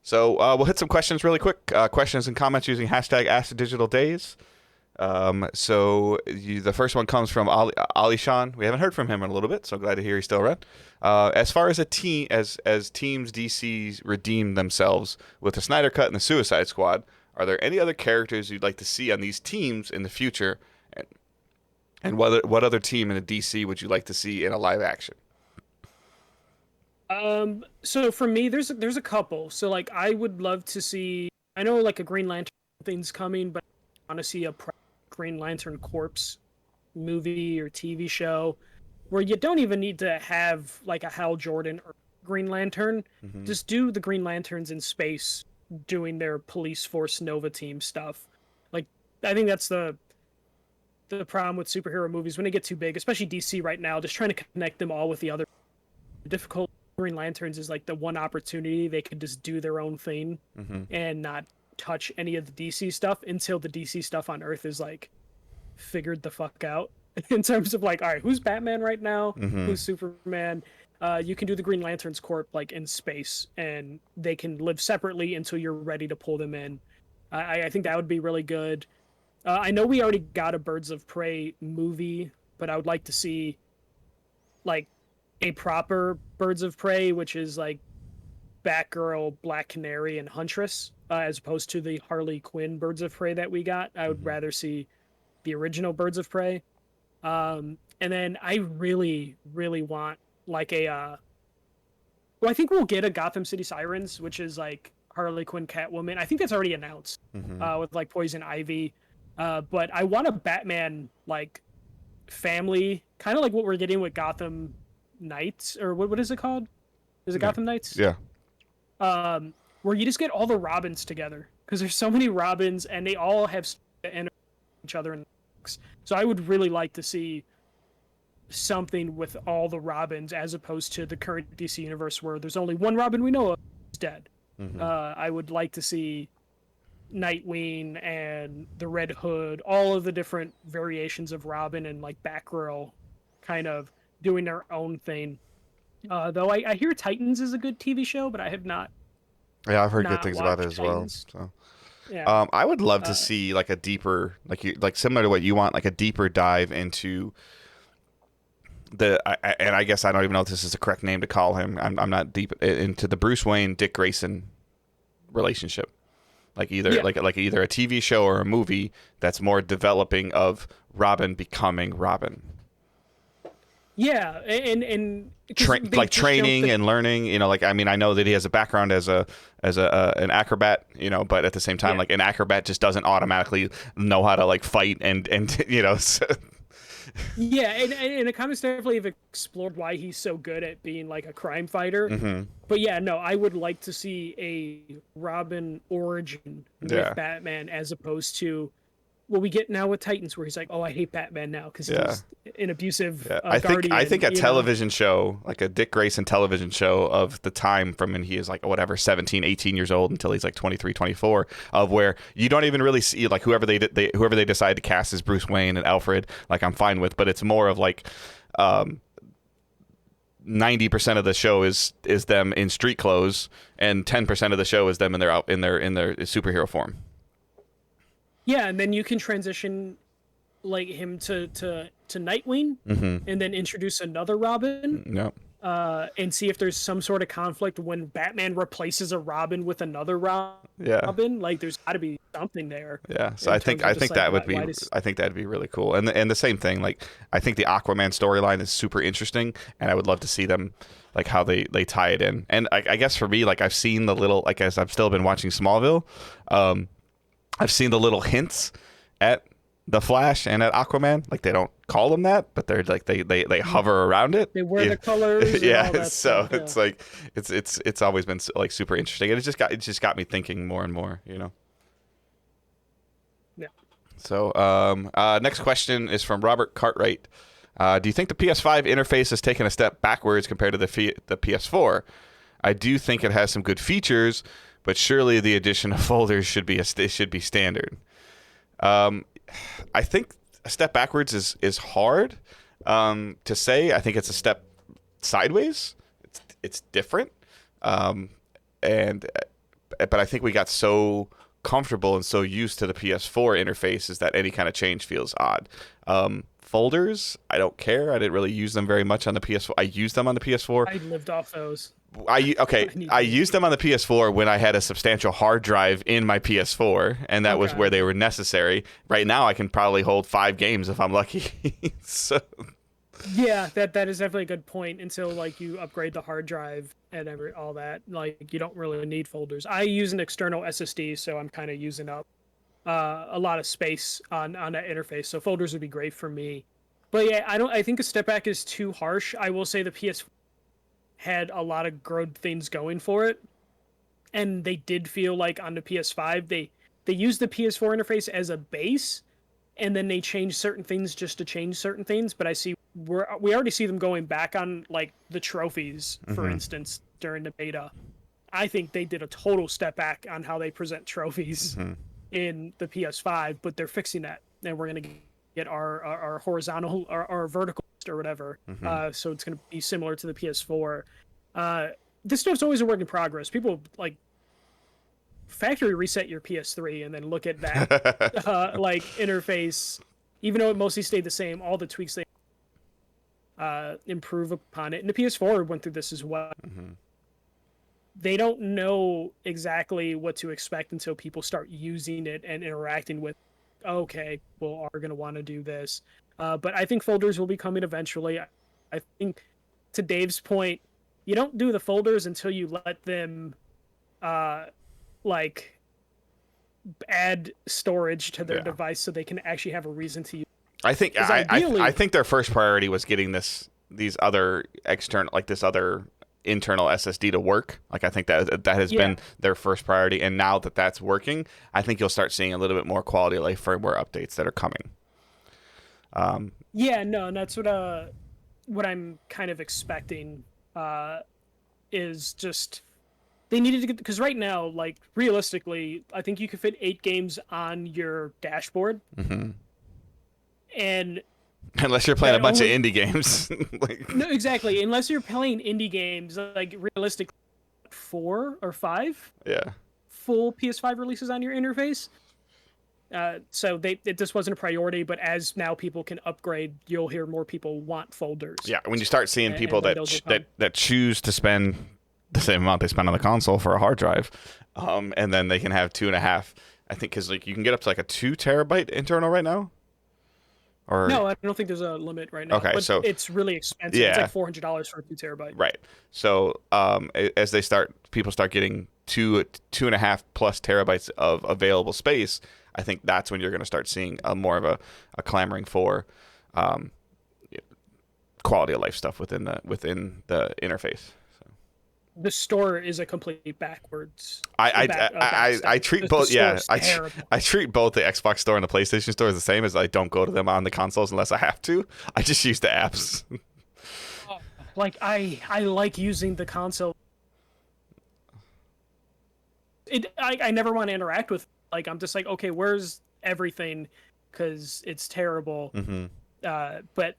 Speaker 1: So we'll hit some questions really quick. Questions and comments using hashtag #AskTheDigitalDays. The first one comes from Ali Shan. We haven't heard from him in a little bit, so glad to hear he's still around. As far as as teams DC redeemed themselves with the Snyder Cut and the Suicide Squad, are there any other characters you'd like to see on these teams in the future? And what other team in the DC would you like to see in a live action?
Speaker 2: So for me, there's a couple. So like, I would love to see. I know like a Green Lantern thing's coming, but I want to see a Green Lantern Corps movie or TV show where you don't even need to have like a Hal Jordan or Green Lantern. Mm-hmm. Just do the Green Lanterns in space doing their Police Force Nova team stuff. Like, I think that's the problem with superhero movies when they get too big, especially DC right now, just trying to connect them all with the other. Difficult Green Lanterns is like the one opportunity they could just do their own thing and not touch any of the DC stuff until the DC stuff on Earth is like figured the fuck out in terms of like, all right, who's Batman right now? Who's Superman? You can do the Green Lanterns Corp like in space, and they can live separately until you're ready to pull them in. I think that would be really good. I know we already got a Birds of Prey movie, but I would like to see like a proper Birds of Prey, which is like Batgirl, Black Canary, and Huntress, as opposed to the Harley Quinn Birds of Prey that we got. I would rather see the original Birds of Prey. And then I really, really want like I think we'll get a Gotham City Sirens, which is like Harley Quinn, Catwoman. I think that's already announced with like Poison Ivy. But I want a Batman like family, kind of like what we're getting with Gotham Knights, or what is it called? Is it Gotham Knights?
Speaker 1: Yeah.
Speaker 2: Where you just get all the Robins together, because there's so many Robins and they all have to enter each other in the books. So I would really like to see something with all the Robins, as opposed to the current DC universe where there's only one Robin we know of who's dead. I would like to see Nightwing and the Red Hood, all of the different variations of Robin, and like Batgirl kind of doing their own thing. Though I hear Titans is a good TV show, but I have not.
Speaker 1: Yeah, I've heard good things about it as Titans. Well. So, yeah. I would love to see like a deeper, like similar to what you want, like a deeper dive into and I guess I don't even know if this is the correct name to call him. I'm not deep into the Bruce Wayne Dick Grayson relationship. Like either like either a TV show or a movie that's more developing of Robin becoming Robin.
Speaker 2: Yeah, and
Speaker 1: like training and learning, like, I mean, I know that he has a background as an acrobat, but at the same time, like, an acrobat just doesn't automatically know how to like fight and so.
Speaker 2: Yeah, and the comics definitely have explored why he's so good at being like a crime fighter.
Speaker 1: Mm-hmm.
Speaker 2: But yeah, no, I would like to see a Robin origin with Batman as opposed to what we get now with Titans, where he's like, "Oh, I hate Batman now because he's an abusive guardian."
Speaker 1: I think a television show, like a Dick Grayson television show of the time from when he is like whatever 17, 18 years old until he's like 23, 24, of where you don't even really see like whoever they decide to cast as Bruce Wayne and Alfred, like, I'm fine with, but it's more of like 90% of the show is them in street clothes and 10% of the show is them in their superhero form.
Speaker 2: Yeah, and then you can transition like him to Nightwing, and then introduce another Robin, and see if there's some sort of conflict when Batman replaces a Robin with another Robin. Like, there's got to be something there.
Speaker 1: Yeah, so I think that'd be really cool. And the same thing, like, I think the Aquaman storyline is super interesting, and I would love to see them, like, how they tie it in. And I guess for me, like, I've seen the little, like, as I've still been watching Smallville, I've seen the little hints at the Flash and at Aquaman. Like, they don't call them that, but they're like they hover around it.
Speaker 2: They wear the colors.
Speaker 1: Yeah,
Speaker 2: and all that
Speaker 1: so
Speaker 2: stuff,
Speaker 1: it's like it's always been like super interesting, and it just got me thinking more and more.
Speaker 2: Yeah.
Speaker 1: So next question is from Robert Cartwright. Do you think the PS5 interface has taken a step backwards compared to the PS4? I do think it has some good features, but surely the addition of folders should be standard. I think a step backwards is hard to say. I think it's a step sideways. It's different, but I think we got so comfortable and so used to the PS4 interfaces that any kind of change feels odd. Folders, I don't care. I didn't really use them very much on the PS4. I used them on the PS4.
Speaker 2: I lived off those.
Speaker 1: I used them on the PS4 when I had a substantial hard drive in my PS4, and that was where they were necessary. Right now, I can probably hold 5 games if I'm lucky. So,
Speaker 2: yeah, that is definitely a good point. Until like you upgrade the hard drive and all that, like, you don't really need folders. I use an external SSD, so I'm kind of using up a lot of space on that interface. So folders would be great for me. But yeah, I think a step back is too harsh. I will say the PS4 had a lot of good things going for it, and they did feel like on the PS5 they used the PS4 interface as a base, and then they changed certain things just to change certain things. But we already see them going back on like the trophies, for instance, during the beta. I think they did a total step back on how they present trophies in the PS5, but they're fixing that, and we're gonna get our horizontal our vertical or whatever. So it's going to be similar to the PS4. This stuff's always a work in progress. People like factory reset your PS3 and then look at that like interface. Even though it mostly stayed the same, all the tweaks they improve upon it. And the PS4 went through this as well. They don't know exactly what to expect until people start using it and interacting with. Okay, people are going to want to do this. But I think folders will be coming eventually. I think, to Dave's point, you don't do the folders until you let them, like, add storage to their device so they can actually have a reason to use.
Speaker 1: I think I think their first priority was getting these other external, like this other internal SSD to work. Like, I think that has been their first priority, and now that that's working, I think you'll start seeing a little bit more quality of life firmware updates that are coming.
Speaker 2: And that's what I'm kind of expecting, is just they needed to get, because right now, like, realistically, I think you could fit 8 games on your dashboard, and
Speaker 1: unless you're playing a bunch of indie games.
Speaker 2: No, exactly. Unless you're playing indie games, like, realistically, 4 or 5 full PS5 releases on your interface. So this wasn't a priority, but as now people can upgrade, you'll hear more people want folders.
Speaker 1: Yeah, when you start seeing people
Speaker 2: then
Speaker 1: that choose to spend the same amount they spend on the console for a hard drive, and then they can have 2.5. I think because like you can get up to like a 2 terabyte internal right now. Or
Speaker 2: no, I don't think there's a limit right now.
Speaker 1: Okay,
Speaker 2: but
Speaker 1: so
Speaker 2: it's really expensive.
Speaker 1: yeah,
Speaker 2: It's like $400 for a 2 terabyte.
Speaker 1: right. So as people start getting 2.5 plus terabytes of available space, I think that's when you're going to start seeing more of a clamoring for quality of life stuff within the interface. So.
Speaker 2: The store is a complete backwards.
Speaker 1: I treat both. Yeah, I treat both the Xbox store and the PlayStation store as the same, as I don't go to them on the consoles unless I have to. I just use the apps.
Speaker 2: Like I like using the console. I never want to interact with. Like I'm just like, okay, where's everything? Because it's terrible.
Speaker 1: Mm-hmm.
Speaker 2: But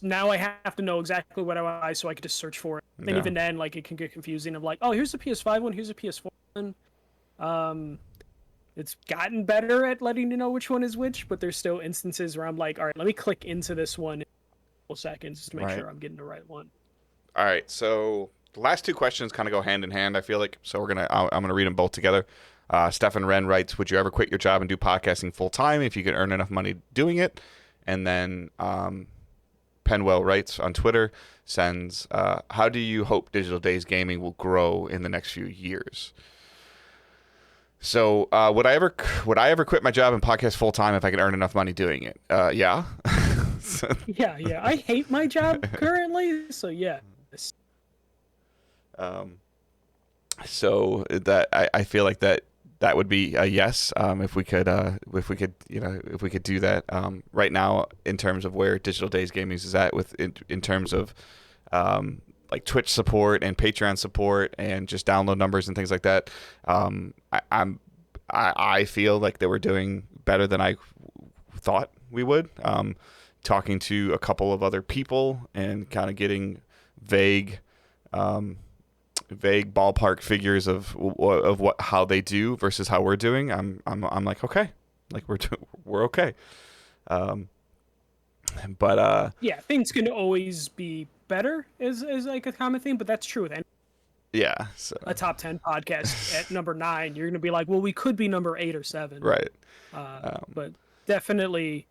Speaker 2: now I have to know exactly what I want, so I can just search for it. And even then, like it can get confusing. Of like, oh, here's the PS5 one, here's the PS4 one. It's gotten better at letting you know which one is which, but there's still instances where I'm like, all right, let me click into this one in a couple seconds just to make sure I'm getting the right one.
Speaker 1: All right, so the last two questions kind of go hand in hand, I feel like. So I'm gonna read them both together. Stefan Wren writes, would you ever quit your job and do podcasting full time if you could earn enough money doing it? And then Penwell writes on Twitter, sends, how do you hope Digital Days Gaming will grow in the next few years? So would I ever quit my job and podcast full time if I could earn enough money doing it? Yeah.
Speaker 2: Yeah. I hate my job currently, so yeah.
Speaker 1: So that I feel like that would be a yes, if we could do that right now in terms of where Digital Days Gaming is at in terms of like Twitch support and Patreon support and just download numbers and things like that. I feel like they were doing better than I thought we would. Talking to a couple of other people and kind of getting vague ballpark figures of how they do versus how we're doing. I'm like, okay, like we're okay. But
Speaker 2: yeah, things can always be better is like a common theme, but that's true with any
Speaker 1: so
Speaker 2: a top 10 podcast at number 9, you're gonna be like, well, we could be number 8 or 7,
Speaker 1: right?
Speaker 2: But definitely,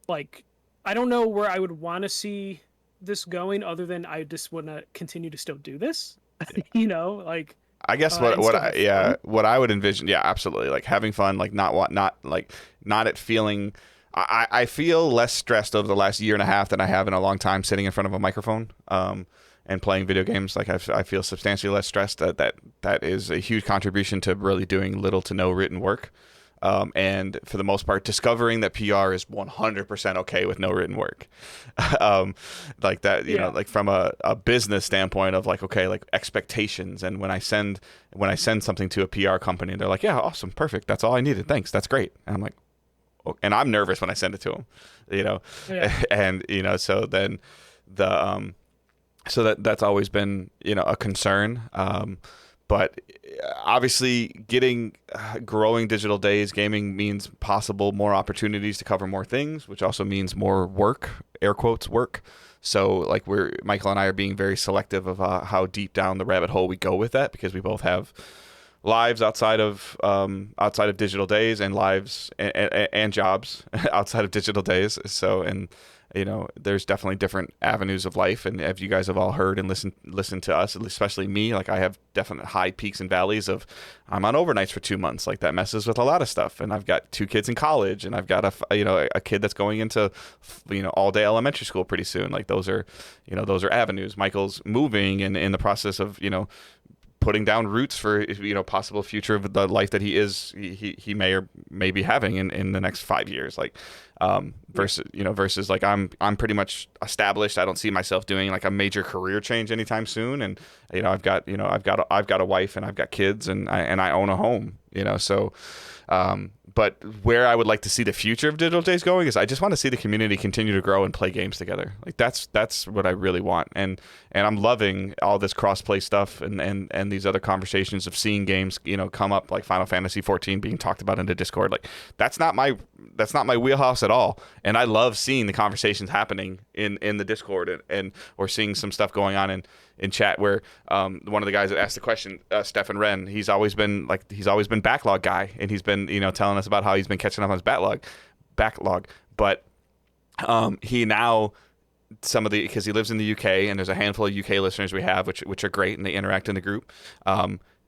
Speaker 2: like, I don't know where I would want to see this going other than I just want to continue to still do this. Like
Speaker 1: I guess what I would envision, absolutely, like having fun, like not it feeling. I feel less stressed over the last year and a half than I have in a long time sitting in front of a microphone and playing video games. Like I feel substantially less stressed. That is a huge contribution to really doing little to no written work. And for the most part, discovering that PR is 100% okay with no written work. Like that, like from a business standpoint of like, okay, like expectations. And when I send something to a PR company, they're like, yeah, awesome, perfect. That's all I needed. Thanks. That's great. And I'm like, oh, and I'm nervous when I send it to them, and, so then so that's always been, a concern. But obviously, growing Digital Days Gaming means possible more opportunities to cover more things, which also means more work, air quotes, work. So, like, Michael and I are being very selective of how deep down the rabbit hole we go with that, because we both have lives outside of Digital Days and lives and jobs outside of Digital Days. So, and there's definitely different avenues of life, and as you guys have all heard and listened to us, especially me, like I have definite high peaks and valleys of I'm on overnights for 2 months, like that messes with a lot of stuff, and I've got 2 kids in college, and I've got a kid that's going into all day elementary school pretty soon. Like those are avenues. Michael's moving and in the process of putting down roots for possible future of the life that he may be having in the next 5 years, like versus like I'm pretty much established. I don't see myself doing like a major career change anytime soon, and I've got a wife and I've got kids and I own a home, so But where I would like to see the future of Digital Days going is I just want to see the community continue to grow and play games together. Like that's what I really want. And I'm loving all this cross-play stuff and these other conversations of seeing games, come up, like Final Fantasy 14 being talked about in the Discord. Like that's not my wheelhouse at all. And I love seeing the conversations happening in the Discord and or seeing some stuff going on in chat where one of the guys that asked the question, Stefan Wren, he's always been backlog guy, and he's been telling us about how he's been catching up on his backlog. But he now because he lives in the UK, and there's a handful of UK listeners we have which are great, and they interact in the group.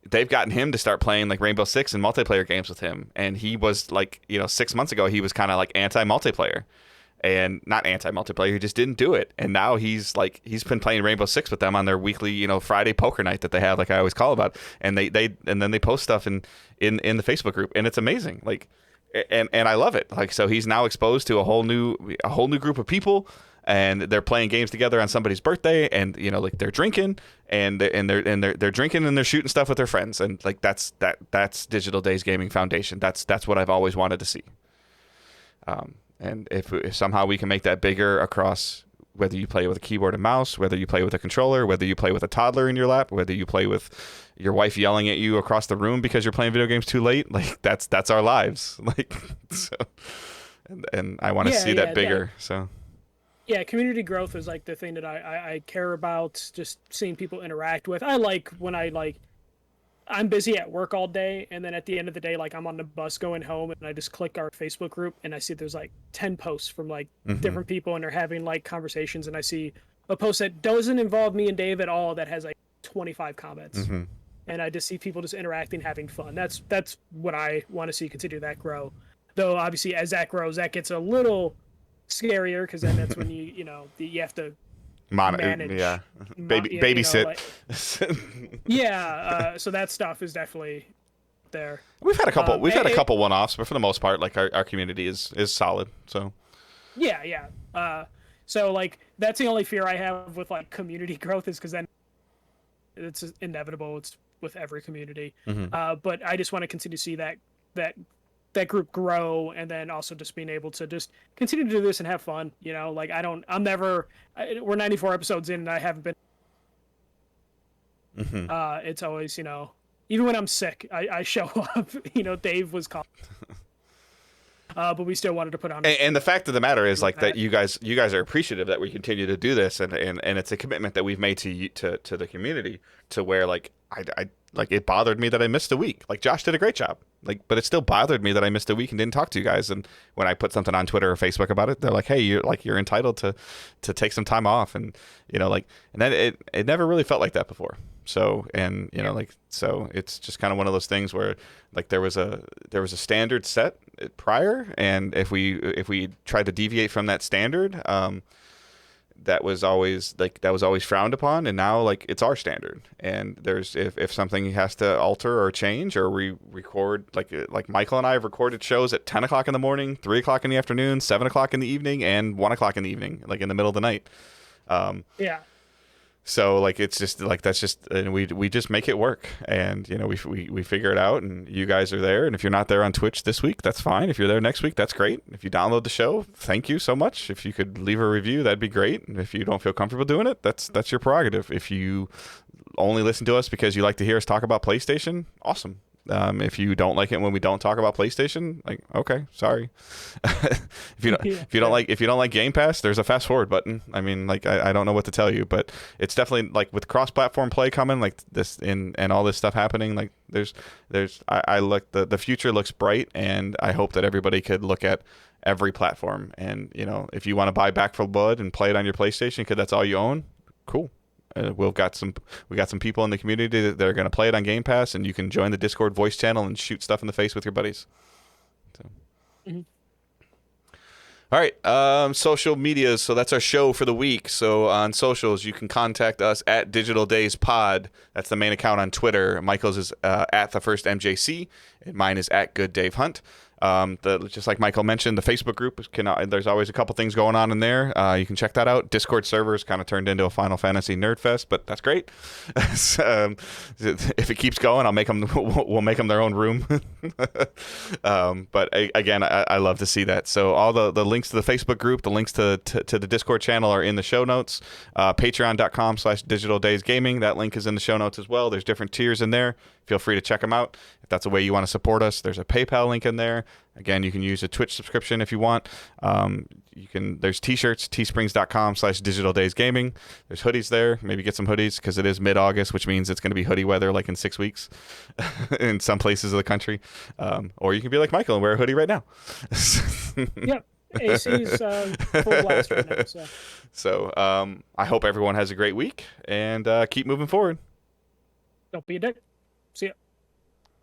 Speaker 1: They've gotten him to start playing like Rainbow Six and multiplayer games with him, and he was like 6 months ago he was kind of like anti-multiplayer. And not anti-multiplayer, he just didn't do it. And now he's been playing Rainbow Six with them on their weekly, Friday poker night that they have, like I always call about. And then they post stuff in the Facebook group, and it's amazing. Like, and I love it. Like, so he's now exposed to a whole new group of people, and they're playing games together on somebody's birthday, and like they're drinking, and they're drinking and they're shooting stuff with their friends, and like that's Digital Days Gaming Foundation. That's what I've always wanted to see. And if somehow we can make that bigger across, whether you play with a keyboard and mouse, whether you play with a controller, whether you play with a toddler in your lap, whether you play with your wife yelling at you across the room because you're playing video games too late, like that's our lives. Like, so, and I want to see that bigger. So.
Speaker 2: Yeah, community growth is like the thing that I care about. Just seeing people interact with. I like when I'm busy at work all day, and then at the end of the day, like I'm on the bus going home, and I just click our Facebook group, and I see there's like 10 posts from like different people, and they're having like conversations, and I see a post that doesn't involve me and Dave at all that has like 25 comments, and I just see people just interacting, having fun. That's what I want to see continue that grow. Though obviously, as that grows, that gets a little scarier, because then that's when you have to manage,
Speaker 1: babysit.
Speaker 2: So that stuff is definitely there.
Speaker 1: We've had a couple. We've had a couple one-offs, but for the most part, like our community is solid. So
Speaker 2: yeah. So like that's the only fear I have with like community growth, is because then it's inevitable. It's with every community. But I just want to continue to see that group grow, and then also just being able to just continue to do this and have fun. Like we're 94 episodes in, and I haven't been. It's always, even when I'm sick, I show up. Dave was called, but we still wanted to put on.
Speaker 1: And the fact of the matter is, like, that you guys are appreciative that we continue to do this, and it's a commitment that we've made to the community, to where like I like, it bothered me that I missed a week. Like, Josh did a great job. Like, but it still bothered me that I missed a week and didn't talk to you guys. And when I put something on Twitter or Facebook about it, they're like, "Hey, you're entitled to take some time off." And and then it never really felt like that before. So, and so it's just kind of one of those things where, like, there was a standard set prior, and if we tried to deviate from that standard, that was always frowned upon, and now, like, it's our standard. And there's if something has to alter or change, or we record, like Michael and I have recorded shows at 10 o'clock in the morning, 3 o'clock in the afternoon, 7 o'clock in the evening, and 1 o'clock in the evening, like in the middle of the night. So, like, it's just like, that's just, and we just make it work, and we figure it out, and you guys are there. And if you're not there on Twitch this week, that's fine. If you're there next week, that's great. If you download the show, thank you so much. If you could leave a review, that'd be great. And if you don't feel comfortable doing it, that's your prerogative. If you only listen to us because you like to hear us talk about PlayStation, awesome. If you don't like it when we don't talk about PlayStation, like, okay, sorry. if you don't like Game Pass, there's a fast forward button. I mean, like, I don't know what to tell you, but it's definitely, like, with cross-platform play coming, like this and all this stuff happening, like, I look, the future looks bright, and I hope that everybody could look at every platform. And if you want to buy Back 4 Blood and play it on your PlayStation because that's all you own, cool. We got some people in the community that are going to play it on Game Pass, and you can join the Discord voice channel and shoot stuff in the face with your buddies. So. All right, social medias. So that's our show for the week. So on socials, you can contact us at Digital Days Pod. That's the main account on Twitter. Michael's is at the first MJC, and mine is at Good Dave Hunt. Just like Michael mentioned, the Facebook group there's always a couple things going on in there. You can check that out. Discord servers kind of turned into a Final Fantasy nerd fest, but that's great. So, if it keeps going, we'll make them their own room. But again, I love to see that. So all the links to the Facebook group, the links to the Discord channel are in the show notes. Patreon.com/digitaldaysgaming. That link is in the show notes as well. There's different tiers in there. Feel free to check them out. If that's a way you want to support us, there's a PayPal link in there. Again, you can use a Twitch subscription if you want. There's t-shirts, teesprings.com/digitaldaysgaming. There's hoodies there. Maybe get some hoodies because it is mid-August, which means it's going to be hoodie weather like in 6 weeks in some places of the country. Or you can be like Michael and wear a hoodie right now.
Speaker 2: Yep. AC's full blast right now.
Speaker 1: So I hope everyone has a great week and keep moving forward.
Speaker 2: Don't be a dick.